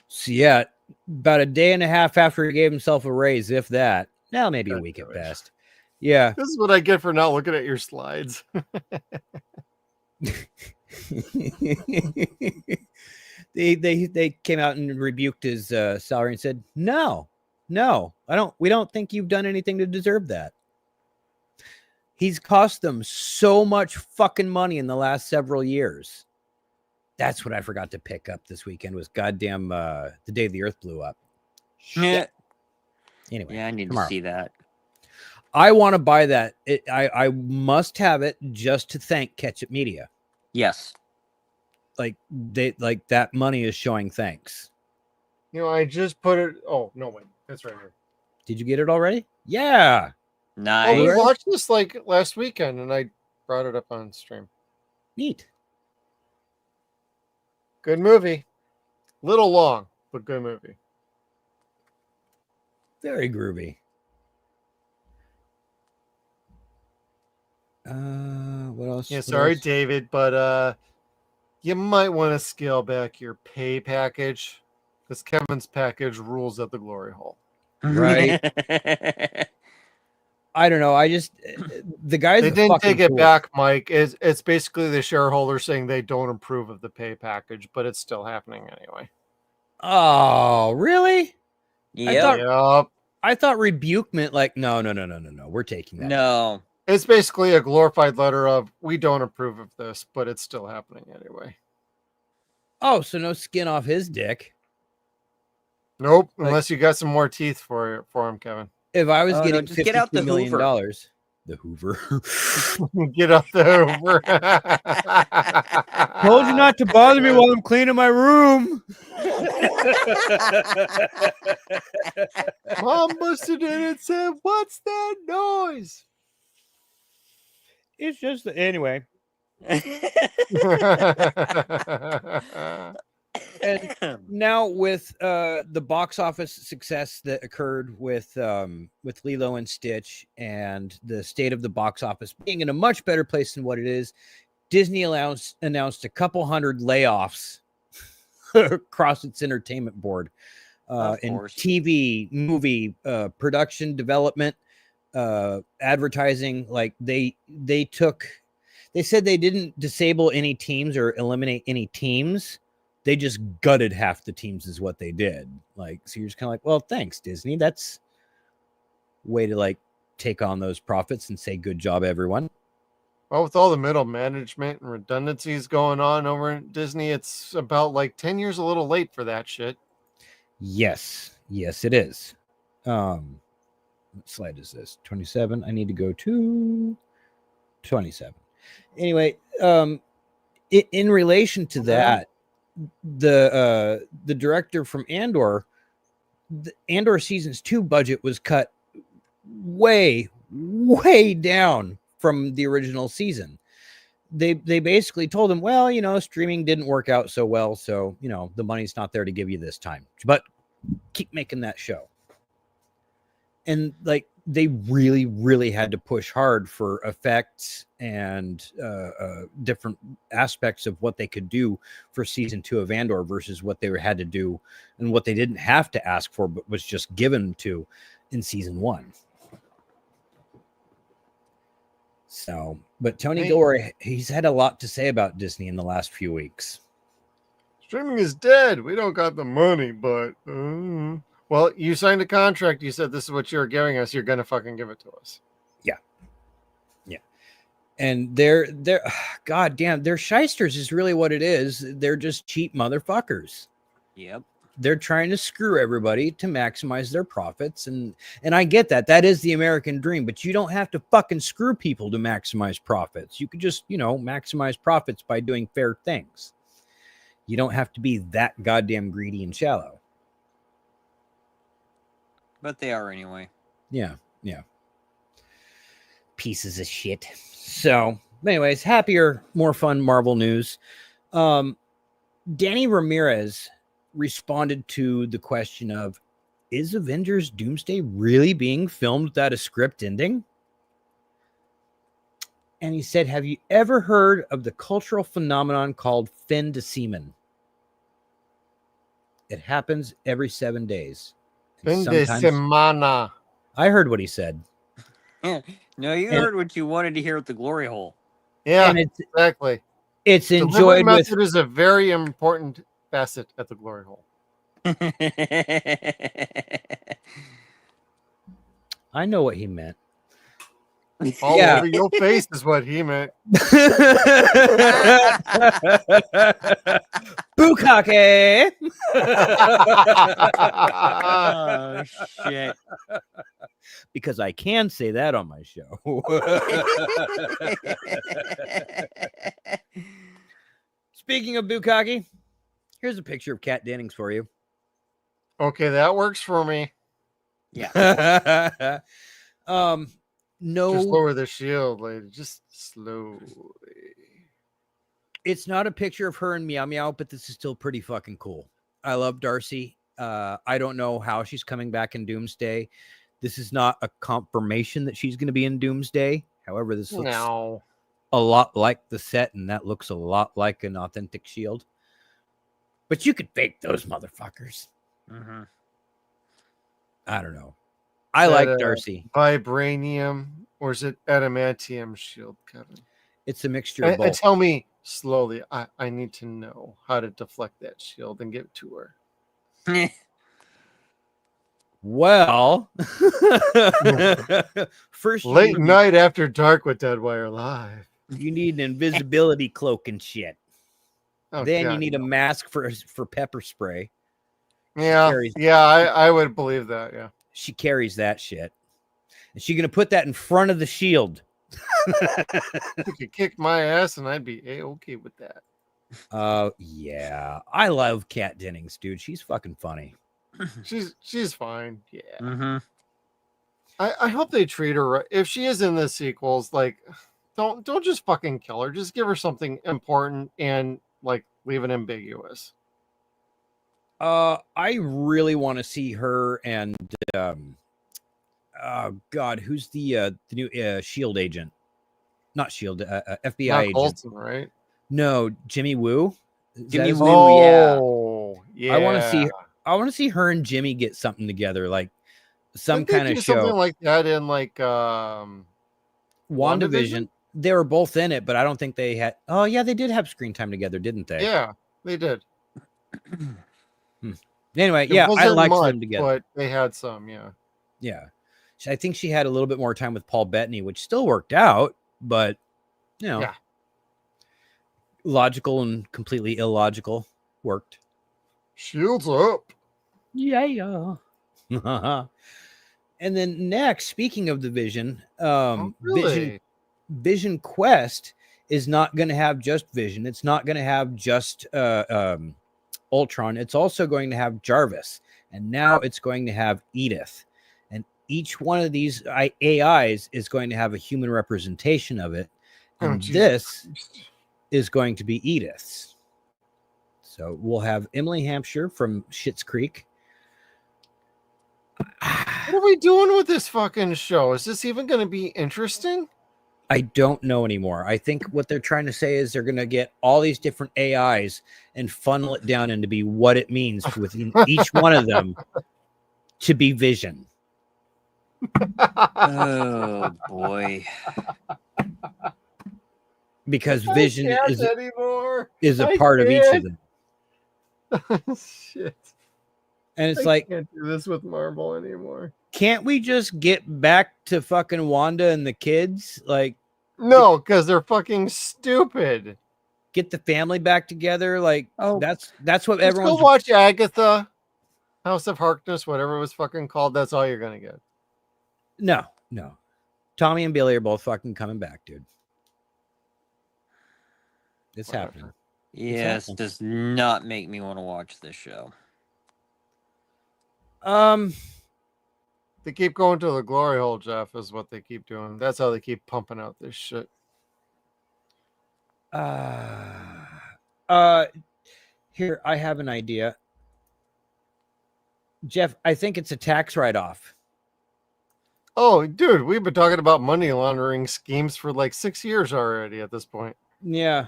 So yeah, about a day and a half after he gave himself a raise, if that. Now maybe a week at best. Yeah. This is what I get for not looking at your slides. they came out and rebuked his salary and said, no, we don't think you've done anything to deserve that. He's cost them so much fucking money in the last several years. That's what I forgot to pick up this weekend was goddamn the day the earth blew up. Yeah. Anyway, Yeah, I need tomorrow. to see that. I want to buy that. I must have it just to thank Ketchup Media. Yes. Like that money is showing thanks. You know, I just put it. Oh no, wait, that's right here. Did you get it already? Yeah. Nice. Oh, we watched this like last weekend, and I brought it up on stream. Neat. Good movie. Little long, but good movie. Very groovy. What else? Yeah, What sorry, else? David, but you might want to scale back your pay package because Kevin's package rules at the glory hole. Right. I don't know. I just the guys They are didn't fucking take it cool. back, Mike. It's basically the shareholders saying they don't approve of the pay package, but it's still happening anyway. Oh, really? Yep. I thought rebuke meant like no. We're taking that. No. It's basically a glorified letter of we don't approve of this, but it's still happening anyway. Oh, so no skin off his dick. Nope, unless you got some more teeth for him, Kevin. If I was getting just get out the $52 million, Hoover. the Hoover. Get off the Hoover. Told you not to bother me while I'm cleaning my room. Mom busted in and said, "What's that noise?" It's just anyway. And now with the box office success that occurred with Lilo and Stitch and the state of the box office being in a much better place than what it is, Disney announced a couple hundred layoffs across its entertainment board in TV, movie, production, development, advertising. Like they said they didn't disable any teams or eliminate any teams. They just gutted half the teams is what they did. Like, so you're just kind of like, well, thanks, Disney. That's a way to like take on those profits and say, good job, everyone. Well, with all the middle management and redundancies going on over at Disney, it's about like 10 years a little late for that shit. Yes, it is. What slide is this? 27. I need to go to 27. Anyway, in relation to that, the director from Andor, the Andor seasons 2 budget was cut way down from the original season. They basically told him, well, you know, streaming didn't work out so well, so you know the money's not there to give you this time, but keep making that show. And like they really had to push hard for effects and different aspects of what they could do for season 2 of Andor versus what they had to do and what they didn't have to ask for, but was just given to in season 1. So, but Tony Gilroy, he's had a lot to say about Disney in the last few weeks. Streaming is dead. We don't got the money, but well, you signed a contract. You said this is what you're giving us. You're gonna fucking give it to us. Yeah. And they're god damn, they're shysters is really what it is. They're just cheap motherfuckers. Yep. They're trying to screw everybody to maximize their profits. And I get that. That is the American dream, but you don't have to fucking screw people to maximize profits. You could just, you know, maximize profits by doing fair things. You don't have to be that goddamn greedy and shallow. But they are anyway. Yeah. Pieces of shit. So, anyways, happier, more fun Marvel news. Danny Ramirez responded to the question of, is Avengers Doomsday really being filmed without a script ending? And he said, have you ever heard of the cultural phenomenon called fin de semen? It happens every 7 days. Fin de semana. I heard what he said. No, you heard what you wanted to hear at the glory hole. Yeah, And exactly. It's Delivery enjoyed with. method is a very important facet at the glory hole. I know what he meant. All over your face is what he meant. Bukake. Oh shit. Because I can say that on my show. Speaking of Bukake, here's a picture of Kat Dennings for you. Okay, that works for me. Yeah. No, just lower the shield, lady. Just slowly. It's not a picture of her and Meow Meow, but this is still pretty fucking cool. I love Darcy. I don't know how she's coming back in Doomsday. This is not a confirmation that she's going to be in Doomsday. However, this looks a lot like the set, and that looks a lot like an authentic shield. But you could fake those motherfuckers. Mm-hmm. I don't know. I like Darcy. Vibranium, or is it adamantium shield, Kevin? It's a mixture of both. And tell me slowly. I need to know how to deflect that shield and give it to her. Well, first late night after dark with Deadwire Live. You need an invisibility cloak and shit. Oh, then God, you need a mask for pepper spray. Yeah, I would believe that. Yeah, she carries that shit. Is she gonna put that in front of the shield? You could kick my ass, and I'd be okay with that. Yeah, I love Kat Dennings, dude. She's fucking funny. She's fine. Yeah. Mm-hmm. I hope they treat her right. If she is in the sequels, like, don't just fucking kill her. Just give her something important and like leave it ambiguous. I really want to see her and God, who's the new Shield agent? Not Shield, FBI Not agent. Coulson, right? No, Jimmy Woo. Jimmy Woo, yeah. I want to see her and Jimmy get something together, like some kind of show. Something like that in like WandaVision. They were both in it, but I don't think they had. Oh yeah, they did have screen time together, didn't they? Yeah, they did. Anyway, yeah, I liked them together. But they had some, yeah. Yeah. I think she had a little bit more time with Paul Bettany, which still worked out, but yeah. Logical and completely illogical worked. Shields up. Yeah. And then next, speaking of the Vision, really? Vision Quest is not going to have just Vision. It's not going to have just Ultron. It's also going to have Jarvis, and now it's going to have Edith. And each one of these AIs is going to have a human representation of it. And this is going to be Edith's. So we'll have Emily Hampshire from Schitt's Creek. What are we doing with this fucking show? Is this even going to be interesting? I don't know anymore. I think what they're trying to say is they're going to get all these different AIs and funnel it down into be what it means within each one of them to be Vision. Oh boy. Because Vision is a I part of each of them. Shit. And it's I can't do this with Marvel anymore. Can't we just get back to fucking Wanda and the kids? Like, no, because they're fucking stupid. Get the family back together. Like, that's what everyone. Go watch Agatha, House of Harkness, whatever it was fucking called. That's all you're gonna get. No. Tommy and Billy are both fucking coming back, dude. It's happening. Yes, does not make me want to watch this show. They keep going to the glory hole, Jeff, is what they keep doing. That's how they keep pumping out this shit. Here, I have an idea. Jeff, I think it's a tax write-off. Oh, dude, we've been talking about money laundering schemes for like 6 years already at this point. Yeah.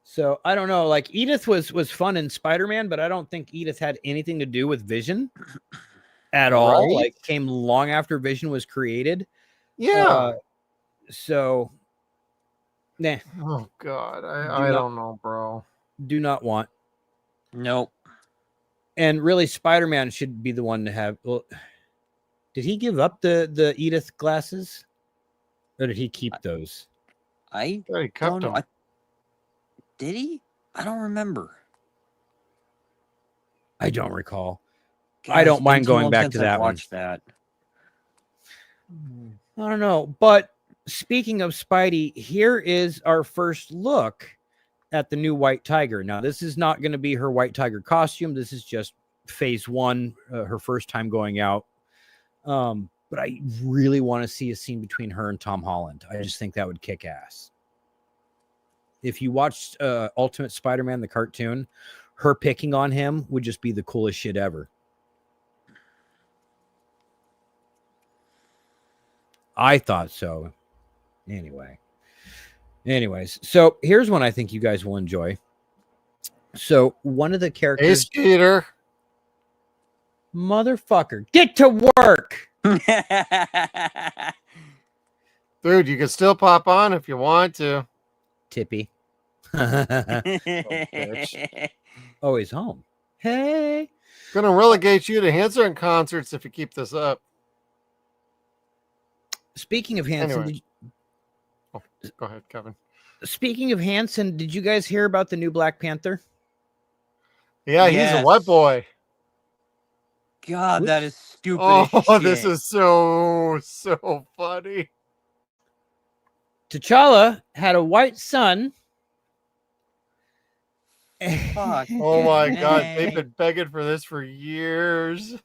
So I don't know. Like Edith was fun in Spider-Man, but I don't think Edith had anything to do with Vision at all. Right? Like came long after Vision was created. Yeah. So, nah. Oh God, I don't know, bro. Do not want. Nope. And really, Spider-Man should be the one to have. Well, did he give up the Edith glasses, or did he keep those? I He kept don't know. them. Did he? I don't remember. I don't recall. God, I it's don't been mind too going long back since to I've that one. watched that. I don't know. But speaking of Spidey, here is our first look at the new White Tiger. Now, this is not going to be her White Tiger costume. This is just phase one, her first time going out. But I really want to see a scene between her and Tom Holland. I just think that would kick ass. If you watched Ultimate Spider-Man, the cartoon, her picking on him would just be the coolest shit ever. I thought so. Anyways, so here's one I think you guys will enjoy. So one of the Hey, characters, Skeeter. motherfucker, get to work. Dude, you can still pop on if you want to. Tippy. bitch. Oh, he's home. Hey. Gonna relegate you to Hanson concerts if you keep this up. Speaking of Hanson, Anyway. Oh, go ahead, Kevin. Did you guys hear about the new Black Panther? Yeah, he's a what boy? God, that is stupid. Oh, this is so funny. T'Challa had a white son. Fuck. Oh my God, they've been begging for this for years.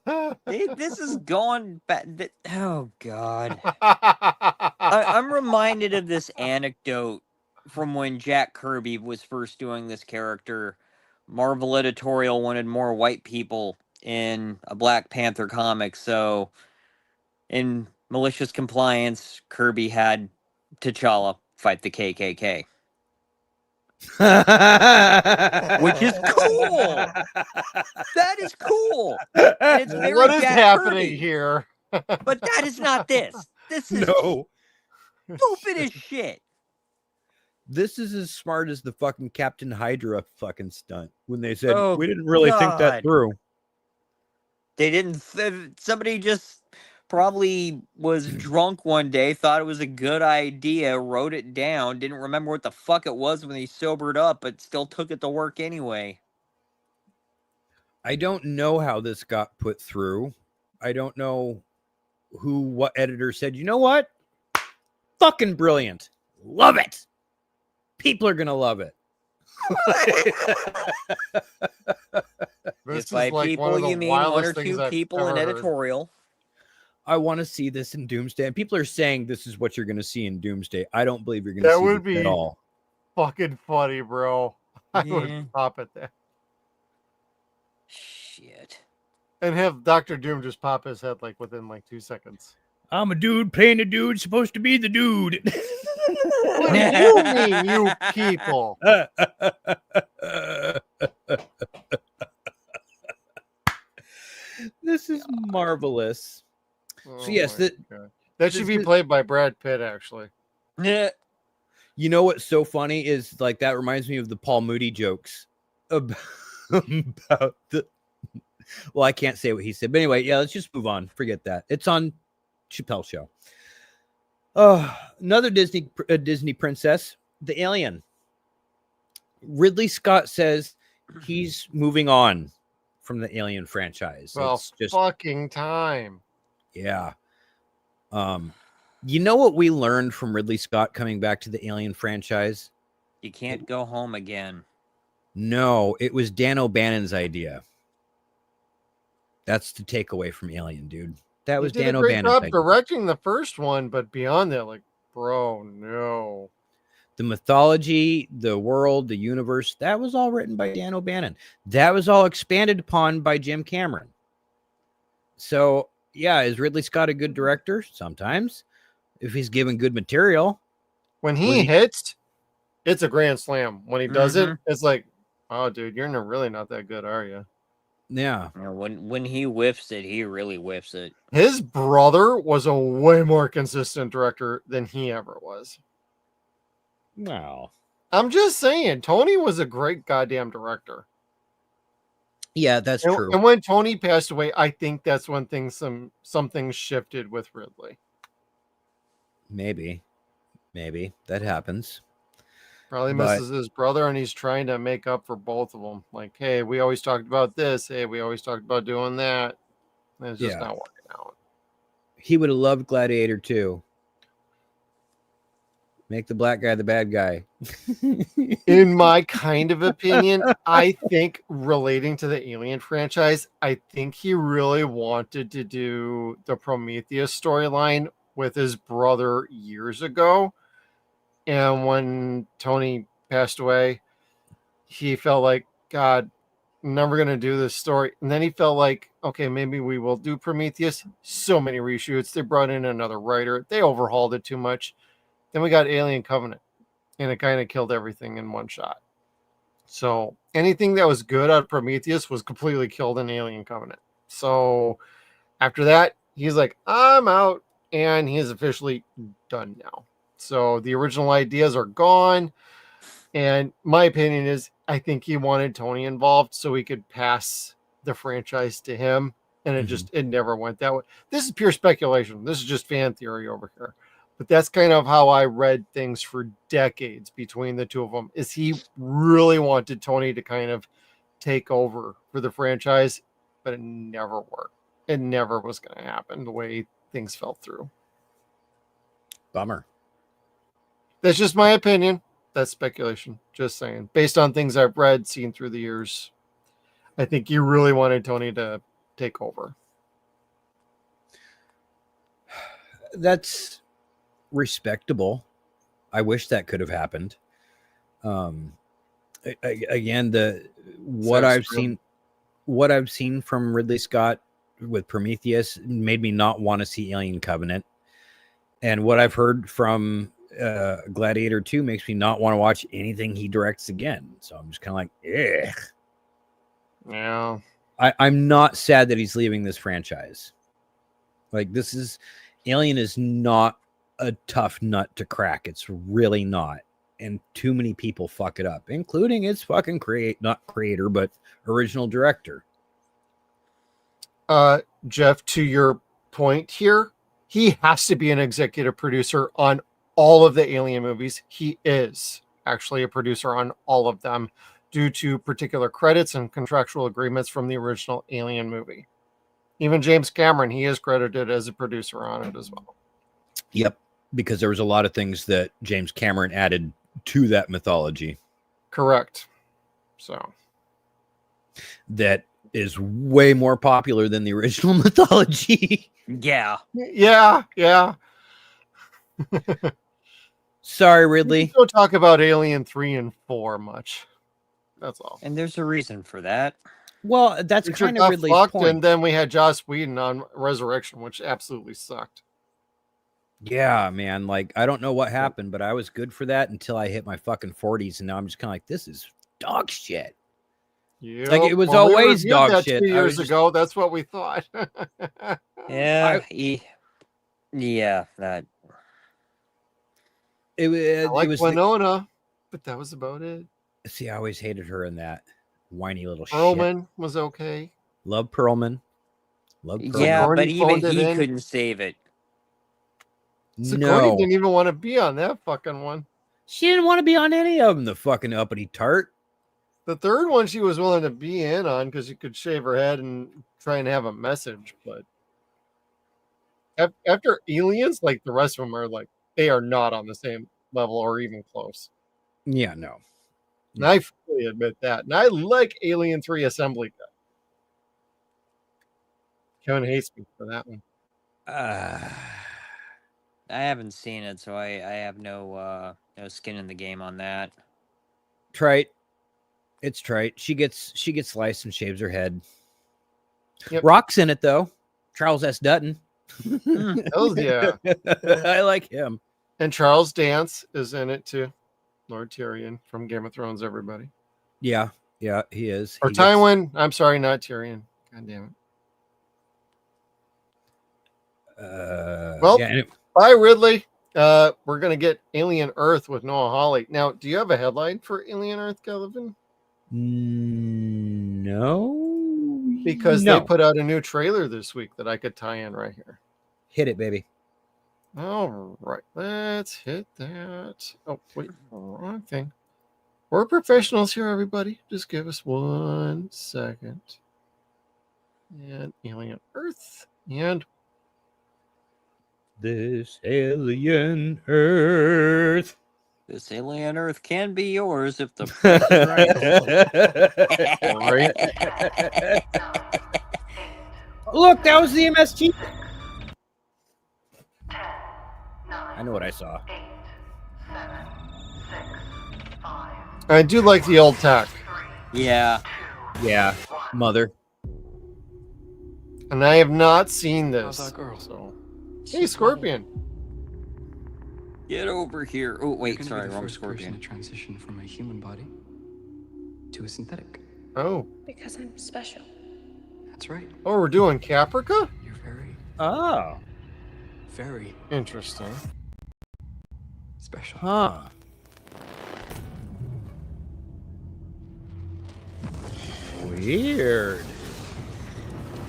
This is going back. Oh God. I'm reminded of this anecdote from when Jack Kirby was first doing this character. Marvel Editorial wanted more white people in a Black Panther comic, so in malicious compliance, Kirby had T'Challa fight the KKK. Which is cool. That is cool. And it's very What is Jack happening Kirby. here? But that is not this. This is No. stupid as shit. This is as smart as the fucking Captain Hydra fucking stunt when they said Oh, we didn't really think that God. through. They didn't. Somebody just probably was drunk one day, thought it was a good idea, wrote it down, didn't remember what the fuck it was when he sobered up, but still took it to work anyway. I don't know how this got put through. I don't know what editor said, you know what? Fucking brilliant. Love it. People are going to love it. This If by is like people one of the you mean one or wildest things two I've people in ever heard. editorial. I want to see this in Doomsday. And people are saying this is what you're going to see in Doomsday. I don't believe you're going to That see would this be at all. fucking funny, bro. I Yeah. would pop at that. Shit. And have Dr. Doom just pop his head like within like 2 seconds. I'm a dude playing a dude supposed to be the dude. What do you mean, you people? This is marvelous. Oh So yes, my God. That should be played by Brad Pitt, actually. Yeah. you know what's so funny is like that reminds me of the Paul Moody jokes about the. Well, I can't say what he said, but anyway, yeah, let's just move on. Forget that. It's on Chappelle Show. Another Disney princess, the Alien. Ridley Scott says he's moving on from the Alien franchise. Well, It's just fucking time. yeah. You know what we learned from Ridley Scott coming back to the Alien franchise? You can't go home again. No, it was Dan O'Bannon's idea. That's the takeaway from Alien, dude. That He was did Dan a great O'Bannon's job idea. directing the first one, but beyond that, like, bro, no. The mythology, the world, the universe, that was all written by Dan O'Bannon. That was all expanded upon by Jim Cameron. So, yeah, is Ridley Scott a good director? Sometimes, if he's given good material. When he hits, it's a grand slam. When he doesn't, it's like, oh, dude, you're really not that good, are you? Yeah. When he whiffs it, he really whiffs it. His brother was a way more consistent director than he ever was. Wow. I'm just saying, Tony was a great goddamn director. Yeah, that's true. And when Tony passed away, I think that's when something shifted with Ridley. Maybe that happens. Probably misses his brother, and he's trying to make up for both of them. Like, hey, we always talked about this. Hey, we always talked about doing that. And it's just not working out. He would have loved Gladiator too. Make the black guy the bad guy. In my kind of opinion, I think relating to the Alien franchise, I think he really wanted to do the Prometheus storyline with his brother years ago. And when Tony passed away, he felt like, God, I'm never going to do this story. And then he felt like, okay, maybe we will do Prometheus. So many reshoots. They brought in another writer. They overhauled it too much. Then we got Alien Covenant, and it kind of killed everything in one shot. So anything that was good out of Prometheus was completely killed in Alien Covenant. So after that, he's like, I'm out, and he is officially done now. So the original ideas are gone. And my opinion is, I think he wanted Tony involved so he could pass the franchise to him. And it never went that way. This is pure speculation. This is just fan theory over here. But that's kind of how I read things for decades between the two of them, is he really wanted Tony to kind of take over for the franchise, but it never worked. It never was going to happen the way things fell through. Bummer. That's just my opinion. That's speculation. Just saying. Based on things I've read, seen through the years, I think he really wanted Tony to take over. That's respectable. I wish that could have happened. Again, what I've seen from Ridley Scott with Prometheus made me not want to see Alien Covenant, and what I've heard from Gladiator 2 makes me not want to watch anything he directs again. So I'm just kind of like, ugh. Yeah. I'm not sad that he's leaving this franchise. Like, Alien is not a tough nut to crack. It's really not. And too many people fuck it up, including its fucking not creator, but original director. Jeff, to your point here, he has to be an executive producer on all of the Alien movies. He is actually a producer on all of them due to particular credits and contractual agreements from the original Alien movie. Even James Cameron, he is credited as a producer on it as well. Yep, because there was a lot of things that James Cameron added to that mythology. Correct. So that is way more popular than the original mythology. Yeah. Yeah. Sorry, Ridley. Don't talk about Alien 3 and 4 much. That's all. And there's a reason for that. Well, that's kind of Ridley's point. And then we had Joss Whedon on Resurrection, which absolutely sucked. Yeah, man. Like, I don't know what happened, but I was good for that until I hit my fucking 40s, and now I'm just kind of like, this is dog shit. Yep. Like, it was always dog shit. 2 years ago, that's what we thought. Yeah. Yeah, that. I was Winona, but that was about it. See, I always hated her in that whiny little Perlman shit. Was okay. Love Perlman. Yeah, but even he couldn't save it. Sigourney didn't even want to be on that fucking one. She didn't want to be on any of them, the fucking uppity tart. The third one she was willing to be in on because she could shave her head and try and have a message. But after Aliens, like, the rest of them are like, they are not on the same level or even close. Yeah, no. And I fully admit that. And I like Alien 3 Assembly Cut. Kevin hates me for that one. I haven't seen it, so I have no skin in the game on that. Trite. It's trite. She gets sliced and shaves her head. Yep. Rock's in it though. Charles S. Dutton. Hells yeah. I like him. And Charles Dance is in it too. Lord Tyrion from Game of Thrones, everybody. Yeah, he is. Or Tywin. I'm sorry, not Tyrion. God damn it. Well, bye, Ridley. We're gonna get Alien Earth with Noah Hawley. Now, do you have a headline for Alien Earth, Gallivan? No, because they put out a new trailer this week that I could tie in right here. Hit it, baby. All right, let's hit that. Oh, wait, wrong thing. We're professionals here, everybody. Just give us 1 second. And Alien Earth. And this Alien Earth. This Alien Earth can be yours if the price is right. Look, that was the MST. I know what I saw. I do like the old tech. Yeah. Yeah, mother. And I have not seen this. How's that girl? So. Hey, Scorpion. Get over here. Oh, wait, sorry, wrong Scorpion. To transition from a human body to a synthetic. Oh. Because I'm special. That's right. Oh, we're doing Caprica? You're very interesting. Special. Huh. Weird.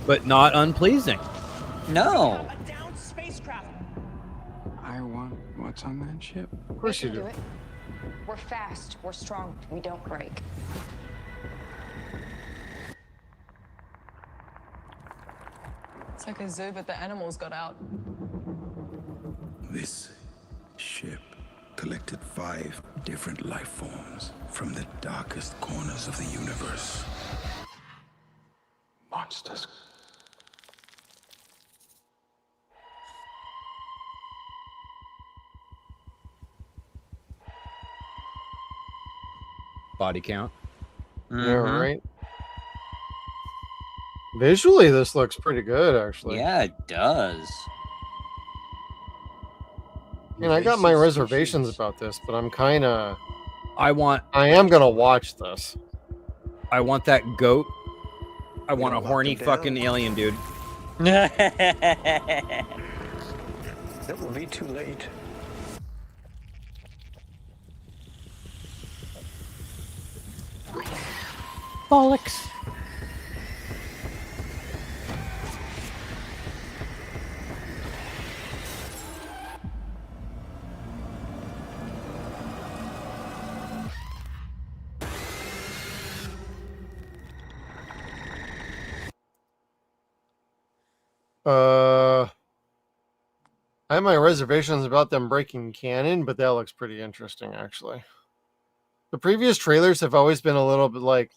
But not unpleasing. No. I want what's on that ship. Of course you do. It. We're fast. We're strong. We don't break. It's like a zoo, but the animals got out. This ship collected 5 different life forms from the darkest corners of the universe. Monsters. Body count. Yeah, right. Visually, this looks pretty good, actually. Yeah, it does. I mean, I got my reservations about this, but I'm kind of... I am going to watch this. I want that goat. I want a horny fucking alien dude. It will be too late. Bollocks. I have my reservations about them breaking canon, but that looks pretty interesting, actually. The previous trailers have always been a little bit like,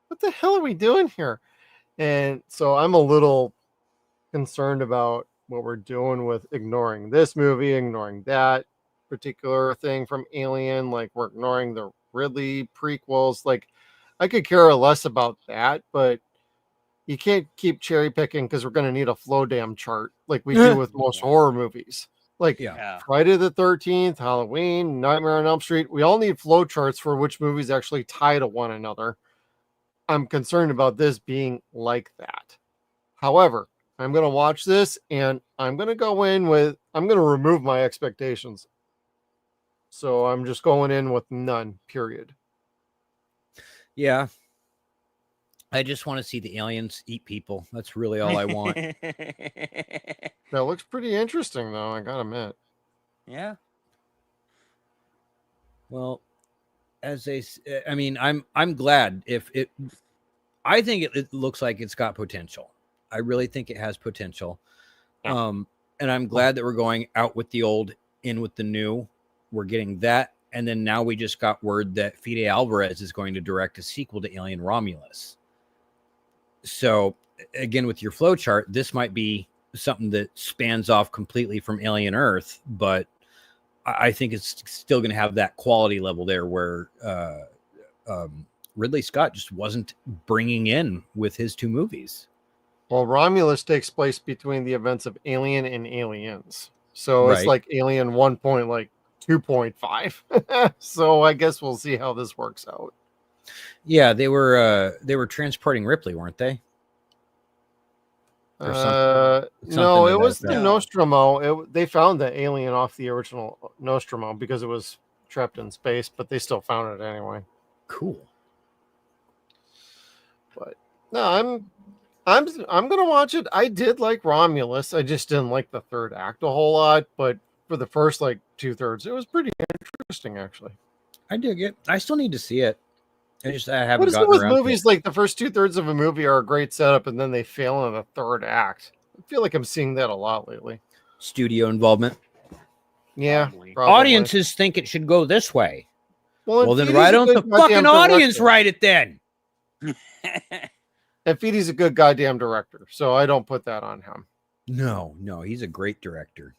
what the hell are we doing here? And so I'm a little concerned about what we're doing with ignoring this movie, ignoring that particular thing from Alien, like we're ignoring the Ridley prequels. Like, I could care less about that, but you can't keep cherry picking because we're going to need a flow dam chart like we do with most horror movies. Like Friday the 13th, Halloween, Nightmare on Elm Street. We all need flow charts for which movies actually tie to one another. I'm concerned about this being like that. However, I'm going to watch this and I'm going to go in with, I'm going to remove my expectations. So I'm just going in with none, period. Yeah. I just want to see the aliens eat people. That's really all I want. That looks pretty interesting, though, I gotta admit. Yeah. Well, I mean, I'm glad if it. I think it looks like it's got potential. I really think it has potential. And I'm glad that we're going out with the old, in with the new. We're getting that, and then now we just got word that Fede Alvarez is going to direct a sequel to Alien Romulus. So again, with your flow chart, this might be something that spans off completely from Alien Earth, but I think it's still going to have that quality level there where Ridley Scott just wasn't bringing in with his 2 movies. Well, Romulus takes place between the events of Alien and Aliens. So it's like Alien 1.2.5. So I guess we'll see how this works out. Yeah, they were transporting Ripley, weren't they? No, it was the Nostromo. They found the alien off the original Nostromo because it was trapped in space, but they still found it anyway. Cool. But no, I'm gonna watch it. I did like Romulus. I just didn't like the third act a whole lot, but for the first 2/3, it was pretty interesting actually. I dig it. I still need to see it. I haven't. What is it with movies like the first 2/3 of a movie are a great setup and then they fail in the third act? I feel like I'm seeing that a lot lately. Studio involvement. Yeah. Probably. Audiences think it should go this way. Well then why don't the fucking audience write it then? And Feedy's a good goddamn director, so I don't put that on him. No, he's a great director.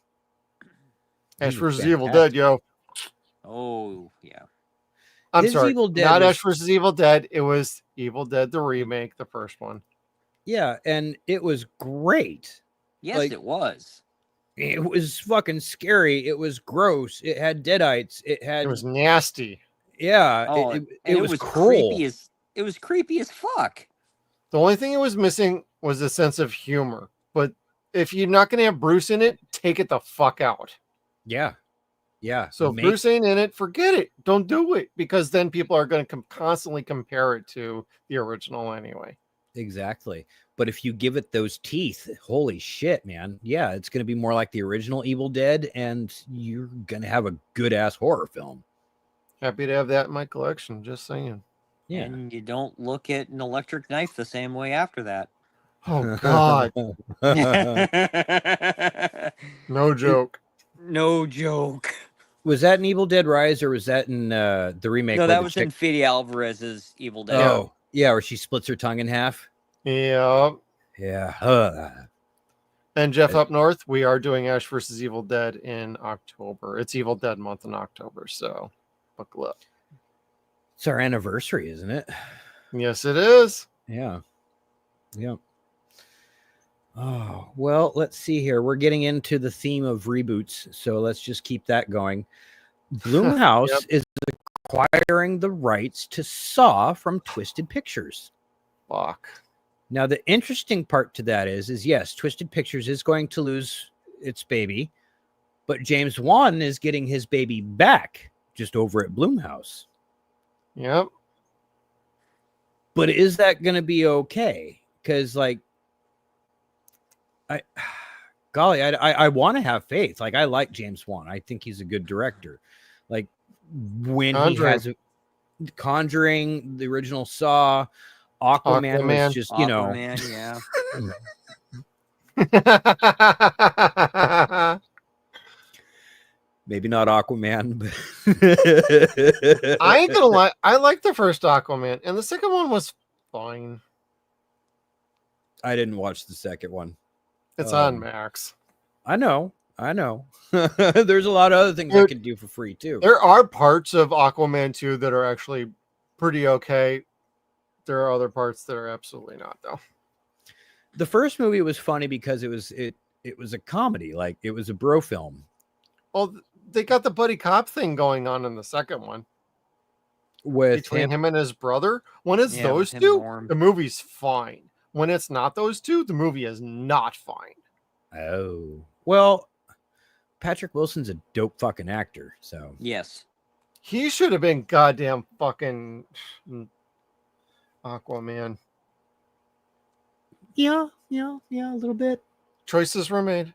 Ash vs. Evil Dead, yo. Oh, yeah. I'm sorry, not Ash vs. Evil Dead. It was Evil Dead, the remake, the first one. Yeah, and it was great. Yes, it was. It was fucking scary. It was gross. It had deadites. It was nasty. Yeah, it was cruel. It was creepy as fuck. The only thing it was missing was a sense of humor. But if you're not going to have Bruce in it, take it the fuck out. Yeah. So if Bruce ain't in it, forget it. Don't do it, because then people are going to constantly compare it to the original anyway. Exactly. But if you give it those teeth, holy shit, man. Yeah, it's going to be more like the original Evil Dead, and you're going to have a good-ass horror film. Happy to have that in my collection, just saying. Yeah. And you don't look at an electric knife the same way after that. Oh, God. No joke. No joke. Was that in Evil Dead Rise, or was that in the remake? No, that was in Fede Alvarez's Evil Dead. Oh, yeah, where she splits her tongue in half. Yeah. Yeah. And Jeff up north, we are doing Ash vs. Evil Dead in October. It's Evil Dead month in October, so buckle up. It's our anniversary, isn't it? Yes, it is. Yeah. Oh, well, let's see here. We're getting into the theme of reboots, so let's just keep that going. Blumhouse is acquiring the rights to Saw from Twisted Pictures. Fuck. Now, the interesting part to that is yes, Twisted Pictures is going to lose its baby, but James Wan is getting his baby back just over at Blumhouse. Yep. But is that going to be okay? Because, I want to have faith. I like James Wan. I think he's a good director. When he has Conjuring, the original Saw, Aquaman was just, Aquaman, yeah. Maybe not Aquaman, but I ain't gonna lie. I like the first Aquaman, and the second one was fine. I didn't watch the second one. It's on Max. I know. There's a lot of other things I can do for free too. There are parts of Aquaman 2 that are actually pretty okay. There are other parts that are absolutely not, though. The first movie was funny because it was a comedy, it was a bro film. Well, they got the buddy cop thing going on in the second one. Between him and his brother. When it's those two, the movie's fine. When it's not those two, the movie is not fine. Oh. Well, Patrick Wilson's a dope fucking actor, so. Yes. He should have been goddamn fucking Aquaman. Yeah, a little bit. Choices were made.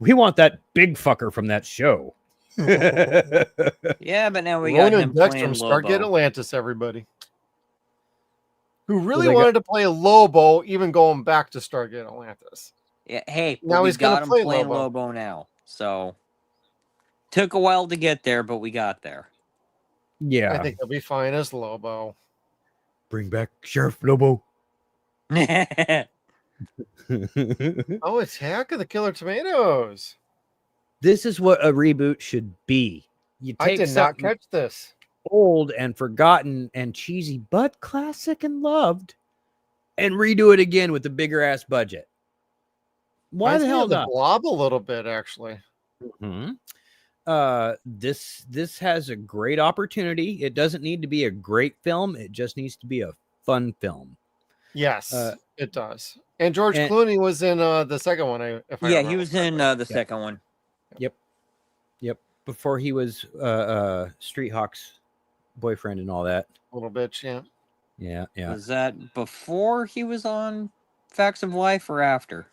We want that big fucker from that show. Yeah, but now we got him Dexter playing from Lobo. Stargate Atlantis, everybody. Who really wanted to play Lobo, even going back to Stargate Atlantis. Yeah, hey, now he's got going to him play playing Lobo. Lobo now. So took a while to get there, but we got there. Yeah. I think he'll be fine as Lobo. Bring back Sheriff Lobo. Oh, Attack of the Killer Tomatoes. This is what a reboot should be. You I take did not something catch this. old and forgotten and cheesy, but classic and loved, and redo it again with a bigger ass budget. Why Reminds the me hell of the not? Blob a little bit, actually. This has a great opportunity. It doesn't need to be a great film. It just needs to be a fun film. Yes, it does. And George Clooney was in the second one. Yeah, he was in the second one. Yep. Before he was Street Hawk's boyfriend and all that. Little bitch, yeah. Yeah. Was that before he was on Facts of Life or after?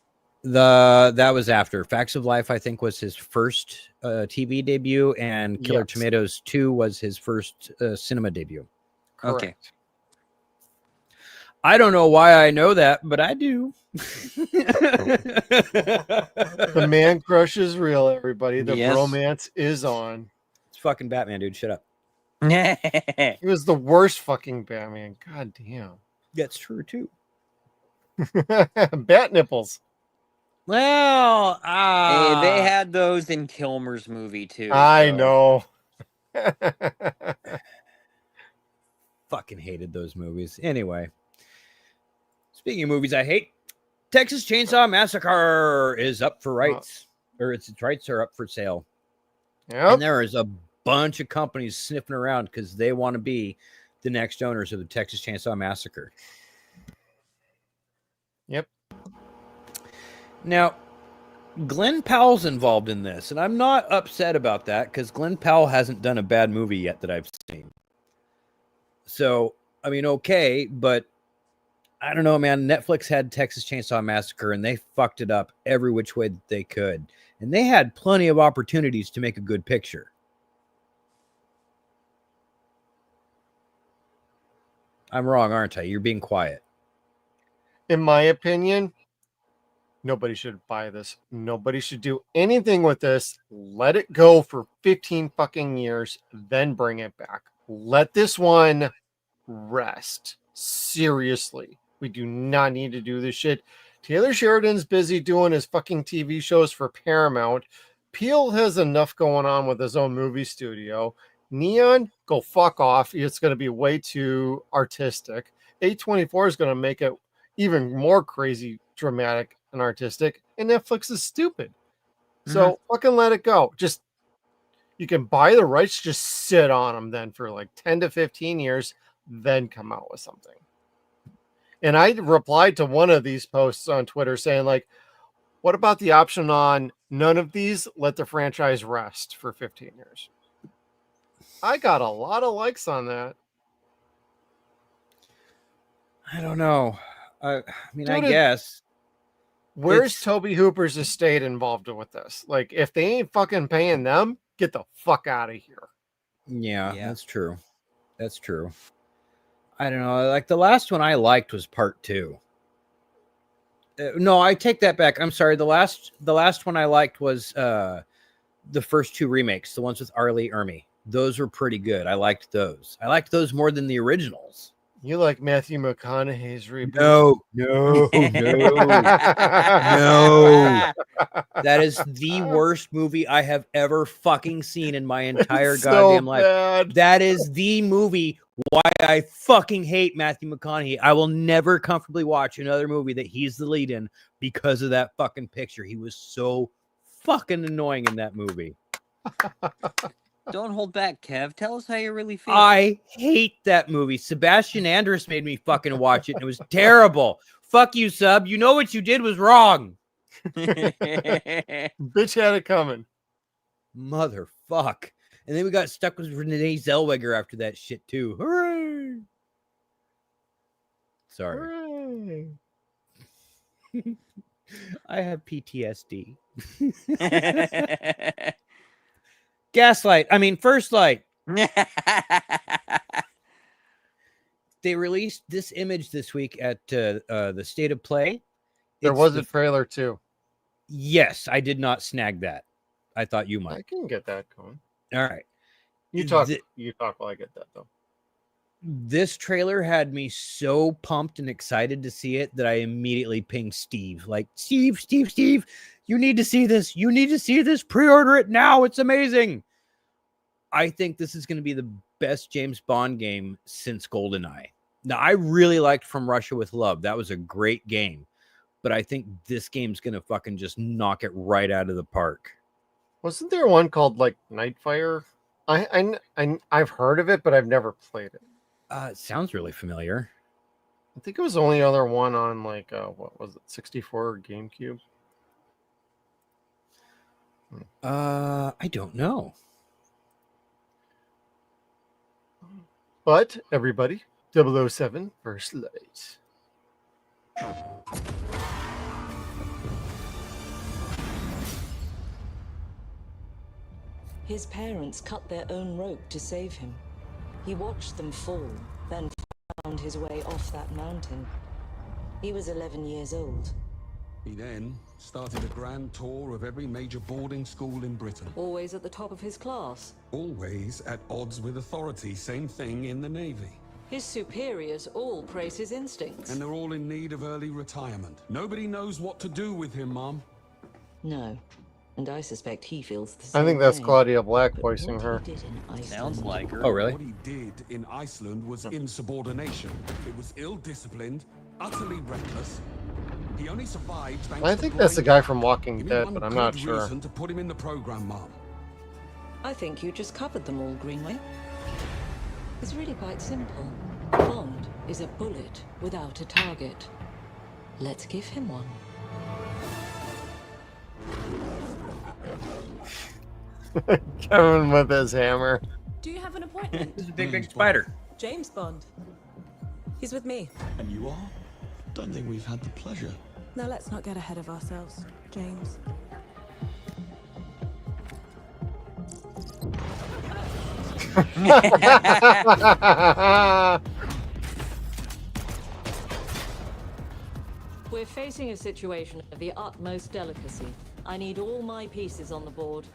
That was after. Facts of Life, I think, was his first TV debut, and Killer Tomatoes 2 was his first cinema debut. Correct. Okay. I don't know why I know that, but I do. The man crush is real, everybody. The bromance is on. It's fucking Batman, dude. Shut up. He was the worst fucking Batman. God damn. That's true, too. Bat nipples. Well, hey, they had those in Kilmer's movie, too. I know. Fucking hated those movies. Anyway. Speaking of movies I hate, Texas Chainsaw Massacre is up for rights. Or its rights are up for sale. Yep. And there is a bunch of companies sniffing around because they want to be the next owners of the Texas Chainsaw Massacre. Yep. Now, Glenn Powell's involved in this, and I'm not upset about that because Glenn Powell hasn't done a bad movie yet that I've seen. So, I mean, okay, but I don't know, man. Netflix had Texas Chainsaw Massacre, and they fucked it up every which way that they could. And they had plenty of opportunities to make a good picture. I'm wrong, aren't I? You're being quiet. In my opinion, nobody should buy this. Nobody should do anything with this. Let it go for 15 fucking years, then bring it back. Let this one rest. Seriously. We do not need to do this shit. Taylor Sheridan's busy doing his fucking TV shows for Paramount. Peele has enough going on with his own movie studio. Neon, go fuck off. It's going to be way too artistic. A24 is going to make it even more crazy, dramatic, and artistic. And Netflix is stupid. So fucking let it go. Just, you can buy the rights, just sit on them then for like 10 to 15 years, then come out with something. And I replied to one of these posts on Twitter saying, like, what about the option on none of these? Let the franchise rest for 15 years. I got a lot of likes on that. I don't know. I mean, Dude, I guess. Where's Toby Hooper's estate involved with this? Like, if they ain't fucking paying them, get the fuck out of here. Yeah, that's true. That's true. I don't know. Like the last one I liked was part 2. No, I take that back. I'm sorry. The last one I liked was the first 2 remakes, the ones with Arlie Ermey. Those were pretty good. I liked those. I liked those more than the originals. You like Matthew McConaughey's reboot? No. That is the worst movie I have ever fucking seen in my entire goddamn life. Bad. That is the movie why I fucking hate Matthew McConaughey. I will never comfortably watch another movie that he's the lead in because of that fucking picture. He was so fucking annoying in that movie. Don't hold back, Kev. Tell us how you really feel. I hate that movie. Sebastian Andrus made me fucking watch it, and it was terrible. Fuck you, Sub. You know what you did was wrong. Bitch had it coming. Motherfuck. And then we got stuck with Renee Zellweger after that shit, too. Hooray! Sorry. Hooray. I have PTSD. Gaslight. I mean, First Light. They released this image this week at the State of Play. There was a trailer too. Yes, I did not snag that. I thought you might. I can get that going. All right. You talk while I get that though. This trailer had me so pumped and excited to see it that I immediately pinged Steve. Like, Steve, you need to see this. You need to see this. Pre-order it now. It's amazing. I think this is going to be the best James Bond game since GoldenEye. Now, I really liked From Russia with Love. That was a great game. But I think this game's going to fucking just knock it right out of the park. Wasn't there one called like Nightfire? I've heard of it, but I've never played it. It sounds really familiar. I think it was the only other one on like what was it, 64 or GameCube? I don't know. But everybody, 007 First Light. His parents cut their own rope to save him. He watched them fall, then found his way off that mountain. He was 11 years old. He then started a grand tour of every major boarding school in Britain. Always at the top of his class. Always at odds with authority. Same thing in the Navy. His superiors all praise his instincts. And they're all in need of early retirement. Nobody knows what to do with him, Mom. No. And I suspect he feels the same I think that's way. Claudia Black voicing her. Sounds like her. Oh, really? What he did in Iceland was insubordination. It was ill-disciplined, utterly reckless. He only survived thanks I to think that's the guy from Give Walking me Dead, one but I'm good not sure. reason to put him in the program, Mom. I think you just covered them all, Greenway. It's really quite simple. Bond is a bullet without a target. Let's give him one. Kevin with his hammer. Do you have an appointment? This is a big spider. James Bond. He's with me. And you are? Don't think we've had the pleasure. Now let's not get ahead of ourselves, James. We're facing a situation of the utmost delicacy. I need all my pieces on the board.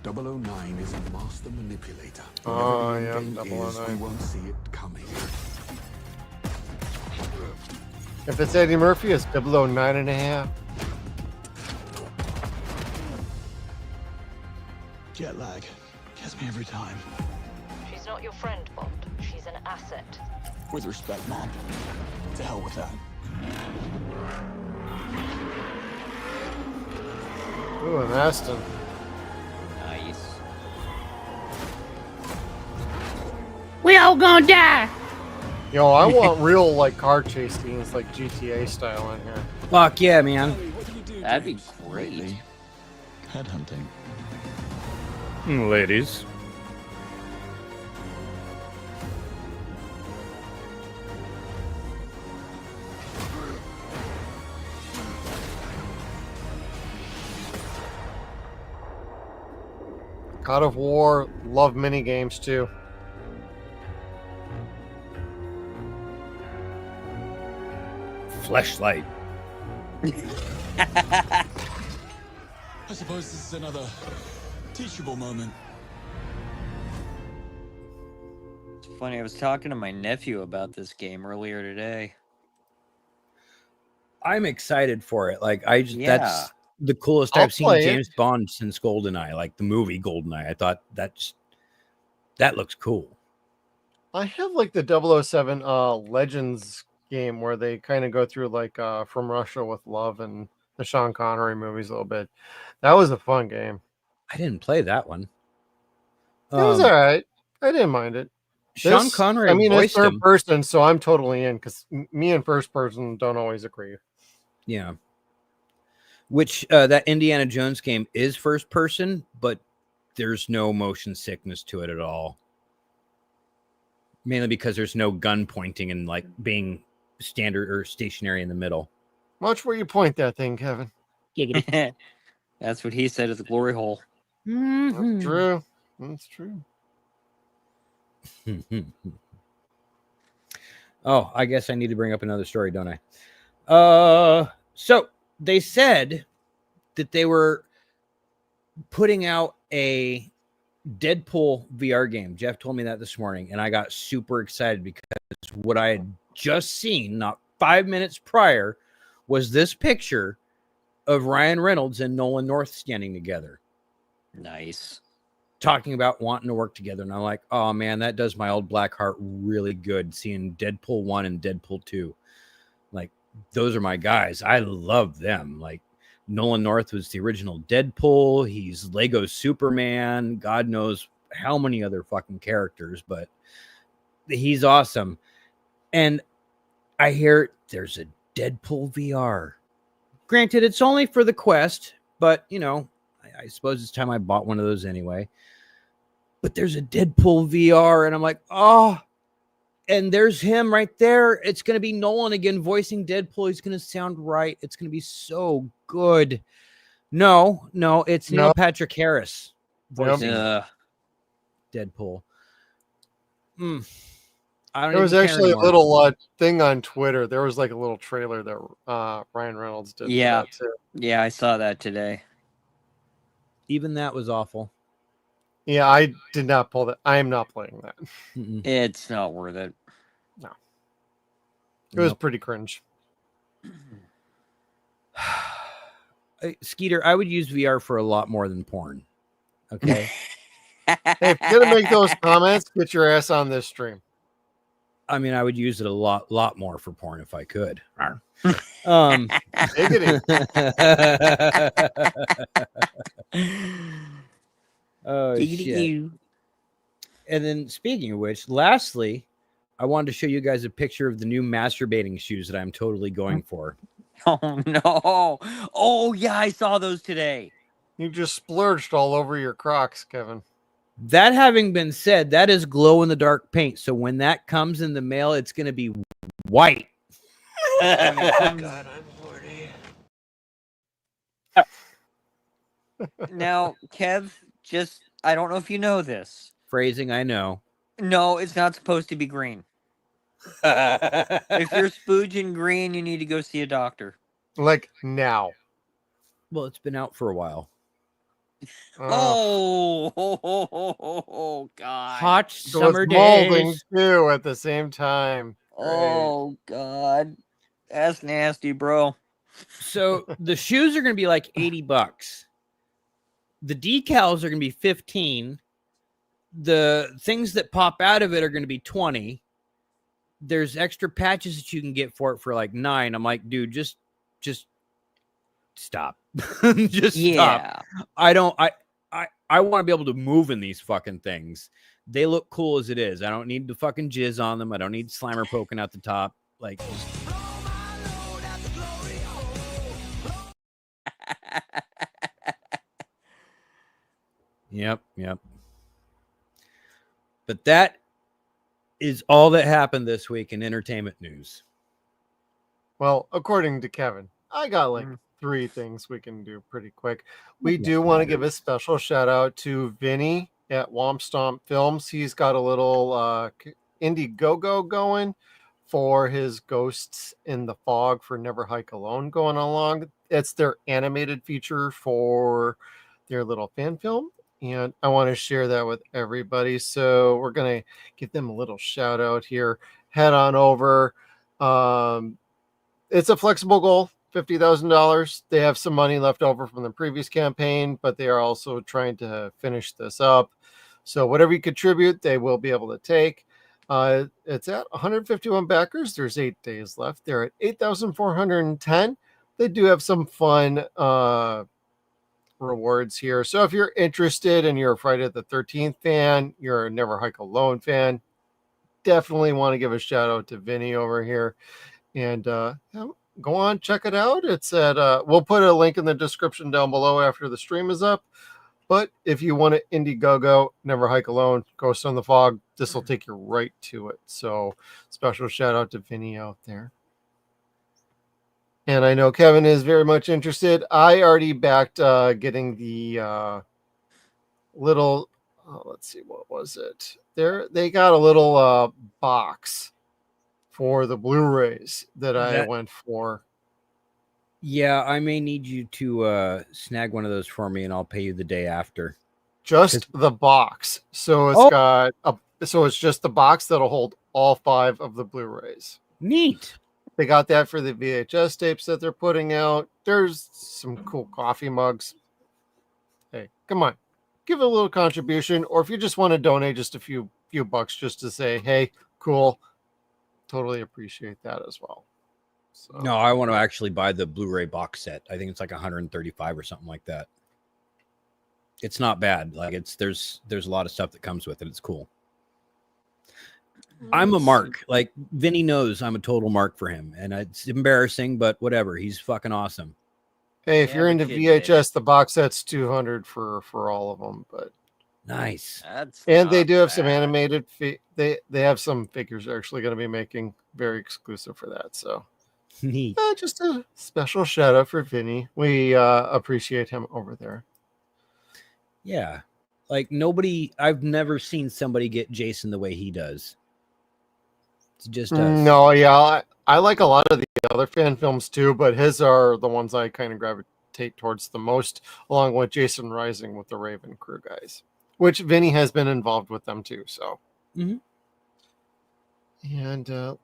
009 is a master manipulator. Oh, Whatever the yeah, end game is, 009. we won't see it coming. If it's Eddie Murphy, it's 009 and a half. Jet lag gets me every time. She's not your friend, Bond. She's an asset. With respect, Mom. To hell with that. Ooh, an Aston. Nice. We all gonna die. Yo, I want real like car chase scenes like GTA style in here. Fuck yeah, man. That'd be great. Headhunting. Ladies. God of War, love mini games too. Fleshlight. I suppose this is another teachable moment. It's funny, I was talking to my nephew about this game earlier today. I'm excited for it. Like Yeah. that's the coolest I'll I've seen play it. James Bond since GoldenEye, like the movie GoldenEye. I thought that looks cool. I have like the 007 Legends game where they kind of go through like From Russia with Love and the Sean Connery movies a little bit. That was a fun game. I didn't play that one. It was all right. I didn't mind it. Sean This- Connery I mean, it's voiced third him. person, so I'm totally in because me and first person don't always agree. Yeah. Which that Indiana Jones game is first person, but there's no motion sickness to it at all. Mainly because there's no gun pointing and like being standard or stationary in the middle. Watch where you point that thing, Kevin. That's what he said at the glory hole. That's true. That's true. Oh, I guess I need to bring up another story, don't I? So they said that they were putting out a Deadpool VR game. Jeff told me that this morning, and I got super excited because what I had just seen, not 5 minutes prior, was this picture of Ryan Reynolds and Nolan North standing together. Nice. Talking about wanting to work together. And I'm like, oh man, that does my old black heart really good, seeing Deadpool 1 and Deadpool 2. Like, those are my guys. I love them. Like, Nolan North was the original Deadpool. He's Lego Superman. God knows how many other fucking characters, but he's awesome. And I hear there's a Deadpool VR. Granted, it's only for the Quest, but, you know, I suppose it's time I bought one of those anyway. But there's a Deadpool VR, and I'm like, oh, and there's him right there. It's going to be Nolan again voicing Deadpool. He's going to sound right. It's going to be so good. No, it's Neil Patrick Harris voicing Deadpool. There was actually a little thing on Twitter. There was like a little trailer that Ryan Reynolds did. Yeah. For that too. Yeah, I saw that today. Even that was awful. Yeah, I did not pull that. I am not playing that. It's not worth it. No. It was pretty cringe. Skeeter, I would use VR for a lot more than porn. Okay. Hey, if you're going to make those comments, get your ass on this stream. I mean, I would use it a lot more for porn if I could. Diggity. Oh, shit. And then, speaking of which, lastly, I wanted to show you guys a picture of the new masturbating shoes that I'm totally going for. Oh, no. Oh, yeah, I saw those today. You just splurged all over your Crocs, Kevin. That having been said, that is glow-in-the-dark paint. So when that comes in the mail, it's going to be white. God, I'm 40. Now, Kev, I don't know if you know this. Phrasing, I know. No, it's not supposed to be green. If you're spooging green, you need to go see a doctor. Like now. Well, it's been out for a while. Oh, God. Hot So summer it's molding days. too at the same time. Oh, God. That's nasty, bro. So the shoes are going to be like $80. The decals are going to be 15. The things that pop out of it are going to be 20. There's extra patches that you can get for it for like 9. I'm like, dude, just stop. Just stop. I want to be able to move in these fucking things. They look cool as it is. I don't need to fucking jizz on them. I don't need Slimer poking out the top. Like, just... Yep. But that is all that happened this week in entertainment news. Well, according to Kevin, I got like 3 things we can do pretty quick. We do want to give a special shout out to Vinny at Womp Stomp Films. He's got a little Indiegogo going for his Ghosts in the Fog for Never Hike Alone going along. It's their animated feature for their little fan film. And I want to share that with everybody. So we're going to give them a little shout out here. Head on over. It's a flexible goal, $50,000. They have some money left over from the previous campaign, but they are also trying to finish this up. So whatever you contribute, they will be able to take. It's at 151 backers. There's 8 days left. They're at 8,410. They do have some fun rewards here. So if you're interested and you're a Friday the 13th fan, you're a Never Hike Alone fan, definitely want to give a shout out to Vinny over here. And go on, check it out. It's at we'll put a link in the description down below after the stream is up. But if you want to Indiegogo, Never Hike Alone, Ghost on the Fog, this will take you right to it. So special shout out to Vinny out there. And I know Kevin is very much interested. I already backed getting the little, let's see, what was it? They got a little box for the Blu-rays that I went for. Yeah, I may need you to snag one of those for me, and I'll pay you the day after. Just the box. So it's got so it's just the box that'll hold all 5 of the Blu-rays. Neat. They got that for the VHS tapes that they're putting out. There's some cool coffee mugs. Hey, come on. Give a little contribution, or if you just want to donate just a few bucks just to say, hey, cool. Totally appreciate that as well. So, no, I want to actually buy the Blu-ray box set. I think it's like 135 or something like that. It's not bad. Like there's a lot of stuff that comes with it. It's cool. I'm a mark. Like Vinny knows I'm a total mark for him, and it's embarrassing, but whatever. He's fucking awesome. Hey, if you're into VHS, the box set's $200 for all of them. But nice. And they do have some animated. They have some figures they're actually going to be making very exclusive for that. So neat. Just a special shout out for Vinny. We appreciate him over there. Yeah, like I've never seen somebody get Jason the way he does. He just does. No, yeah, I like a lot of the other fan films too, but his are the ones I kind of gravitate towards the most, along with Jason Rising with the Raven crew guys, which Vinny has been involved with them too. So, and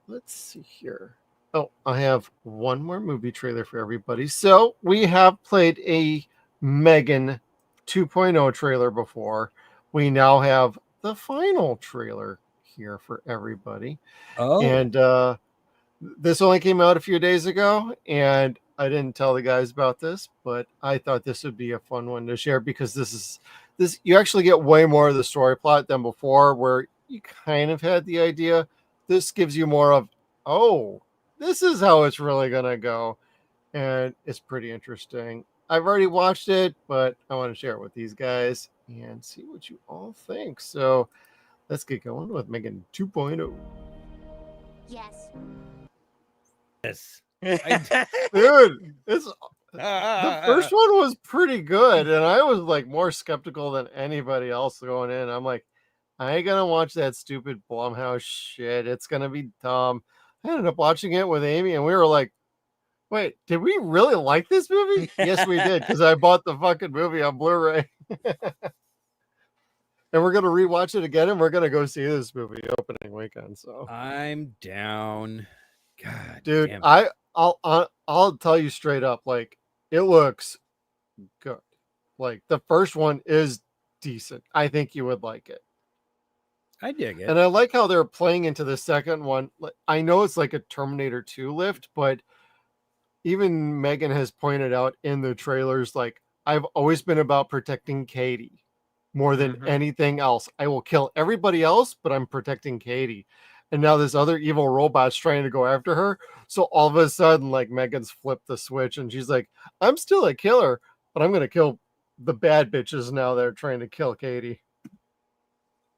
let's see here. Oh, I have one more movie trailer for everybody. So we have played a Megan 2.0 trailer before. We now have the final trailer here for everybody. And this only came out a few days ago, and I didn't tell the guys about this, but I thought this would be a fun one to share because this you actually get way more of the story plot than before, where you kind of had the idea. This gives you more of, oh, this is how it's really gonna go, and it's pretty interesting. I've already watched it, but I want to share it with these guys and see what you all think. So let's get going with Megan 2.0. Yes. Dude, the first one was pretty good, and I was like more skeptical than anybody else going in. I'm like, I ain't gonna watch that stupid Blumhouse shit. It's gonna be dumb. I ended up watching it with Amy, and we were like, wait, did we really like this movie? Yes, we did, because I bought the fucking movie on Blu-ray. And we're gonna rewatch it again, and we're gonna go see this movie opening weekend. So I'm down. God, dude, damn it. I'll tell you straight up, like it looks good. Like the first one is decent. I think you would like it. I dig it. And I like how they're playing into the second one. I know it's like a Terminator 2 lift, but even Megan has pointed out in the trailers, like, I've always been about protecting Katie more than anything else. I will kill everybody else, but I'm protecting Katie. And now this other evil robot's trying to go after her. So all of a sudden, like, Megan's flipped the switch and she's like, I'm still a killer, but I'm going to kill the bad bitches now that are trying to kill Katie,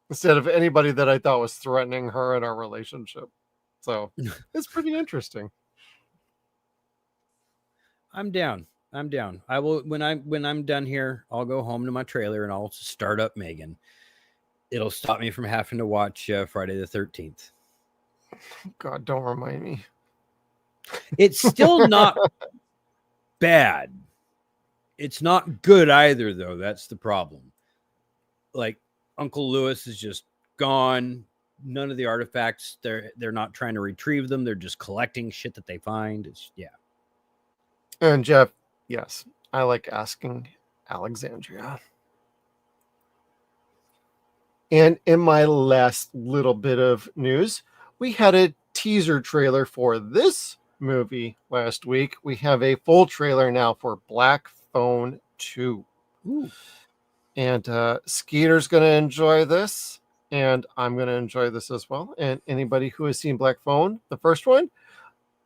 instead of anybody that I thought was threatening her in our relationship. So it's pretty interesting. I'm down. I will when I'm done here, I'll go home to my trailer and I'll start up Megan. It'll stop me from having to watch Friday the 13th. God, don't remind me. It's still not bad. It's not good either, though. That's the problem. Like, Uncle Lewis is just gone. None of the artifacts, they're not trying to retrieve them. They're just collecting shit that they find. It's And Jeff, yes, I like asking Alexandria. And in my last little bit of news, we had a teaser trailer for this movie last week. We have a full trailer now for Black Phone 2. Ooh. And Skeeter's going to enjoy this, and I'm going to enjoy this as well. And anybody who has seen Black Phone, the first one,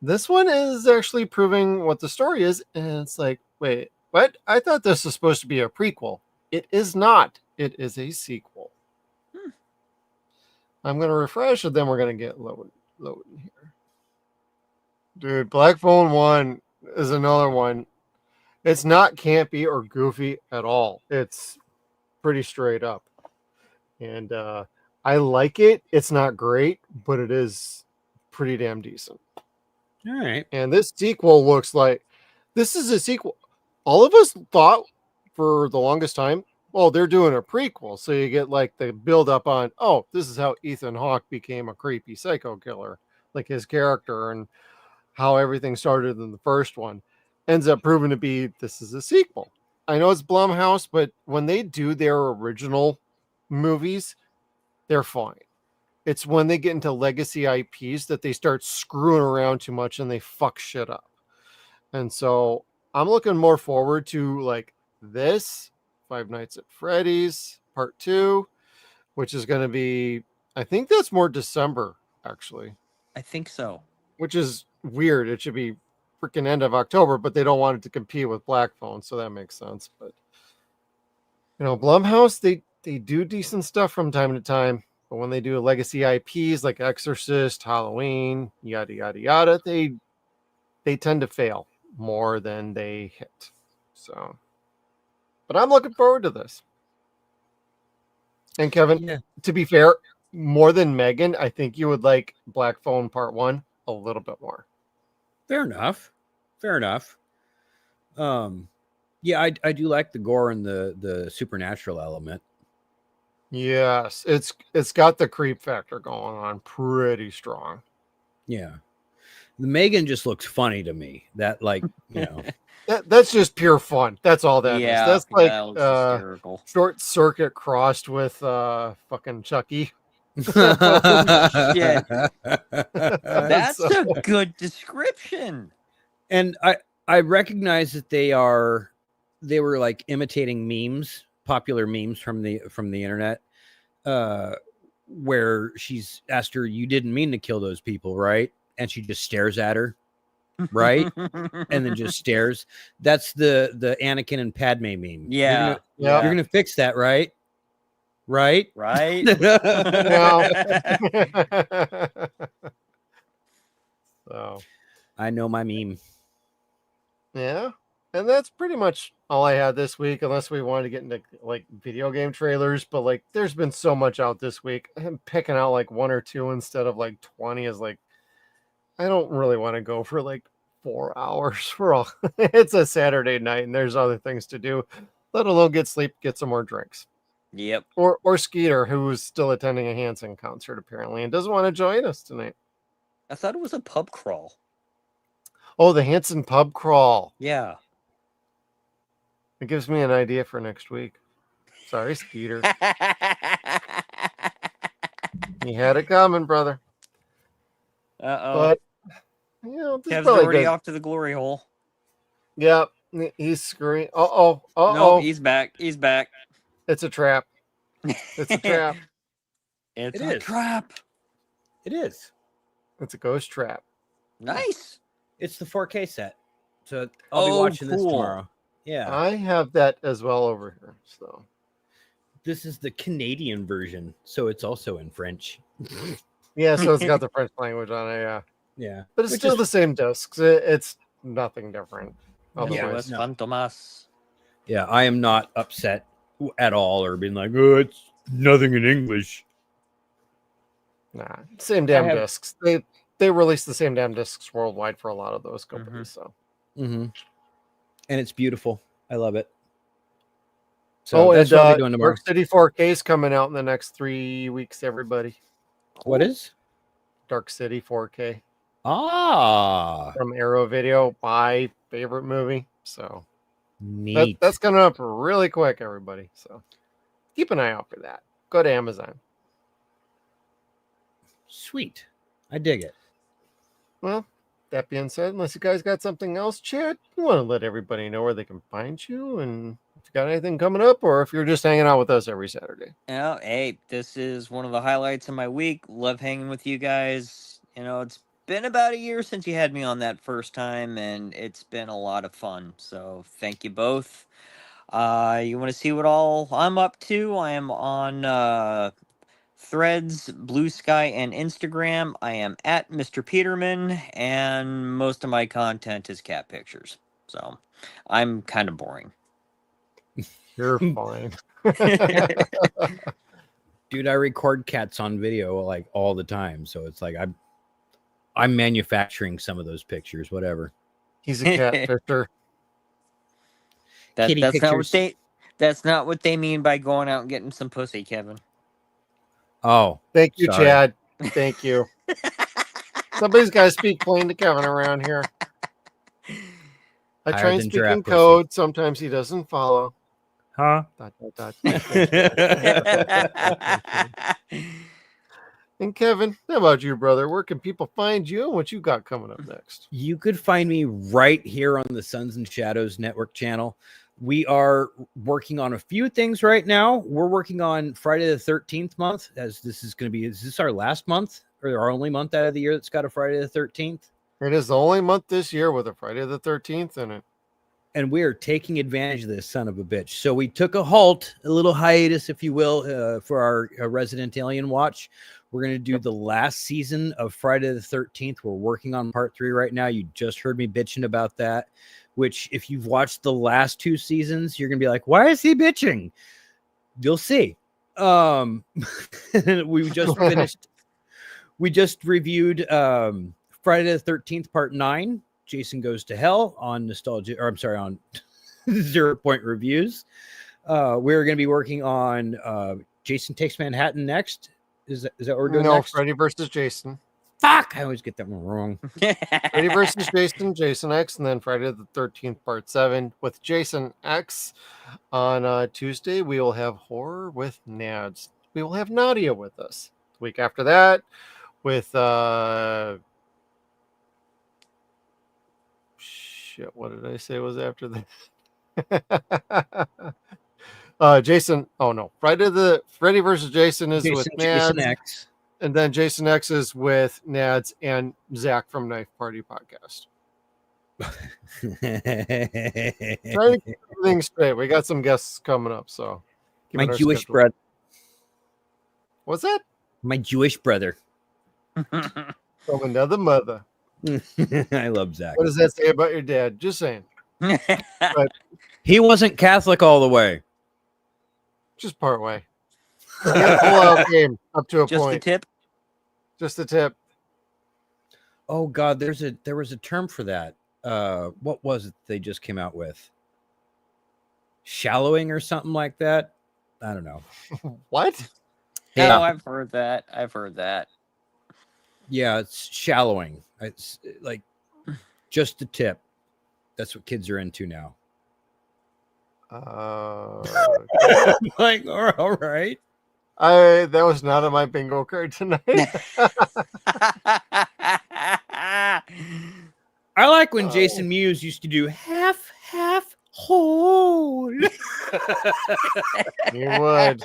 this one is actually proving what the story is. And it's like, wait, what? I thought this was supposed to be a prequel. It is not. It is a sequel. I'm going to refresh, and then we're going to get loading here. Dude, Black Phone 1 is another one. It's not campy or goofy at all. It's pretty straight up. And I like it. It's not great, but it is pretty damn decent. All right. And this sequel looks like this is a sequel. All of us thought for the longest time well, they're doing a prequel, so you get like the build up on, oh, this is how Ethan Hawke became a creepy psycho killer, like his character and how everything started in the first one. Ends up proving to be this is a sequel. I know it's Blumhouse, but when they do their original movies, they're fine. It's when they get into legacy IPs that they start screwing around too much and they fuck shit up. And so I'm looking more forward to like this Five Nights at Freddy's Part 2, which is going to be, I think that's more December, actually. I think so. Which is weird. It should be freaking end of October, but they don't want it to compete with Black Phone, so that makes sense. But you know, Blumhouse, they do decent stuff from time to time, but when they do legacy IPs like Exorcist, Halloween, yada yada yada, they tend to fail more than they hit. So, but I'm looking forward to this. And Kevin, to be fair, more than Megan, I think you would like Black Phone Part 1 a little bit more. Fair enough. Fair enough. Yeah, I do like the gore and the supernatural element. Yes, it's got the creep factor going on pretty strong. Yeah. The Megan just looks funny to me. That like, you know. That's just pure fun. That's all that is. That's like that looks hysterical. Short Circuit crossed with fucking Chucky. Shit. That's a good description. And I recognize that they were like imitating memes, popular memes from the internet, where she's asked her, "You didn't mean to kill those people, right?" And she just stares at her, right? And then just stares. That's the Anakin and Padme meme. Yeah. You're gonna fix that, right? Right? Right. So I know my meme. Yeah. And that's pretty much all I had this week, unless we wanted to get into like video game trailers. But like, there's been so much out this week. I'm picking out like one or two instead of like 20 is like, I don't really want to go for like 4 hours for all. It's a Saturday night and there's other things to do, let alone get sleep, get some more drinks. Yep. Or Skeeter, who's still attending a Hanson concert apparently and doesn't want to join us tonight. I thought it was a pub crawl. Oh, the Hanson pub crawl. Yeah. It gives me an idea for next week. Sorry, Skeeter. You had it coming, brother. Uh-oh. But, you know, this Kev's is probably already good. off to the glory hole. Yep, he's screwing. Uh-oh. No, he's back. He's back. It's a trap. It's a trap. It's a trap. It is. It's a ghost trap. Nice. It's the 4K set. So I'll be watching this tomorrow. Yeah. I have that as well over here. So this is the Canadian version, so it's also in French. Yeah, so it's got the French language on it, yeah. Yeah. But it's still the same discs. It's nothing different. Otherwise, Fantomas. Yeah, I am not upset at all or being like, oh, it's nothing in English. Nah, same damn discs. They release the same damn discs worldwide for a lot of those companies. So, and it's beautiful. I love it. So that's what I'll be doing tomorrow. Dark City 4K is coming out in the next 3 weeks. Everybody, what is Dark City 4K? From Arrow Video, my favorite movie. So neat. That's coming up really quick, everybody. So keep an eye out for that. Go to Amazon. Sweet. I dig it. Well, that being said, unless you guys got something else, Chad, you want to let everybody know where they can find you and if you got anything coming up or if you're just hanging out with us every Saturday. Yeah, hey, this is one of the highlights of my week. Love hanging with you guys. You know, it's been about a year since you had me on that first time, and it's been a lot of fun. So thank you both. You want to see what all I'm up to? I am on Threads, Blue Sky, and Instagram. I am at Mr. Peterman, and most of my content is cat pictures. So I'm kind of boring. You're fine. Dude, I record cats on video like all the time. So it's like I'm manufacturing some of those pictures, whatever. He's a cat fisher. That's That's not what they mean by going out and getting some pussy, Kevin. Oh, thank you, sorry. Chad. Thank you. Somebody's got to speak plain to Kevin around here. I Higher try and than speak giraffe in pussy. code. Sometimes he doesn't follow. Huh? And Kevin, how about you, brother? Where can people find you and what you got coming up next? You could find me right here on the Suns and Shadows Network channel. We are working on a few things right now. We're working on Friday the 13th month, as this is going to be, is this our last month or our only month out of the year that's got a Friday the 13th? It is the only month this year with a Friday the 13th in it. And we are taking advantage of this son of a bitch. So we took a halt, a little hiatus, if you will, for our Resident Alien watch. We're going to do the last season of Friday the 13th. We're working on part 3 right now. You just heard me bitching about that, which if you've watched the last 2 seasons, you're going to be like, why is he bitching? You'll see. We just finished. We just reviewed Friday the 13th, part 9. Jason Goes to Hell on Nostalgia, or I'm sorry, on 0 Point Reviews. We're going to be working on Jason Takes Manhattan next. Is that what we're doing next? Freddy versus Jason. Fuck, I always get that one wrong. Freddy versus Jason, Jason X, and then Friday the 13th, part 7 with Jason X. On Tuesday, we will have horror with Nads. We will have Nadia with us. The week after that, with shit, what did I say was after that? Jason. Oh no, Freddy versus Jason is with Nads. Jason X. And then Jason X is with Nads and Zach from Knife Party Podcast. Trying to keep everything straight. We got some guests coming up, so my Jewish brother. What's that? My Jewish brother. From another mother. I love Zach. What does that say about your dad? Just saying. But he wasn't Catholic all the way. Just part way. He had a pull-out game up to a Just point. the tip? Just the tip. Oh God, there was a term for that. What was it they just came out with? Shallowing or something like that? I don't know. What? Yeah. Oh, I've heard that. Yeah, it's shallowing. It's like just the tip. That's what kids are into now. Like, all right. That was not on my bingo card tonight. I like when Jason Mewes used to do half, whole. He would.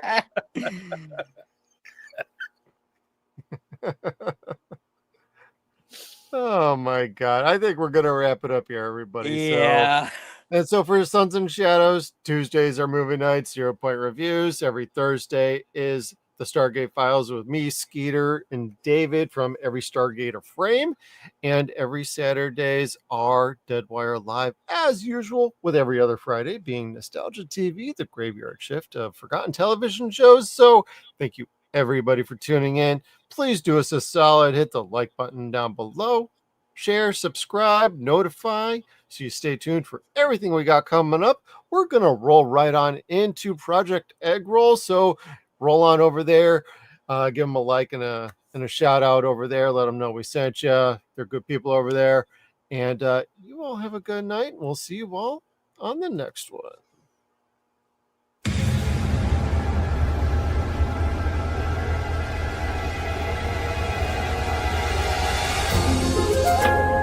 Oh my God. I think we're going to wrap it up here, everybody. Yeah. So for Suns and Shadows, Tuesdays are movie nights, 0 Point Reviews. Every Thursday is the Stargate Files with me, Skeeter, and David from Every Stargater Frame. And every Saturdays are Deadwire Live, as usual, with every other Friday being Nostalgia TV, the graveyard shift of forgotten television shows. So thank you, everybody, for tuning in. Please do us a solid. Hit the like button down below. Share, subscribe, notify, so you stay tuned for everything we got coming up. We're going to roll right on into Project Egg Roll, so roll on over there, give them a like and a shout out over there. Let them know we sent you. They're good people over there. And you all have a good night. We'll see you all on the next one.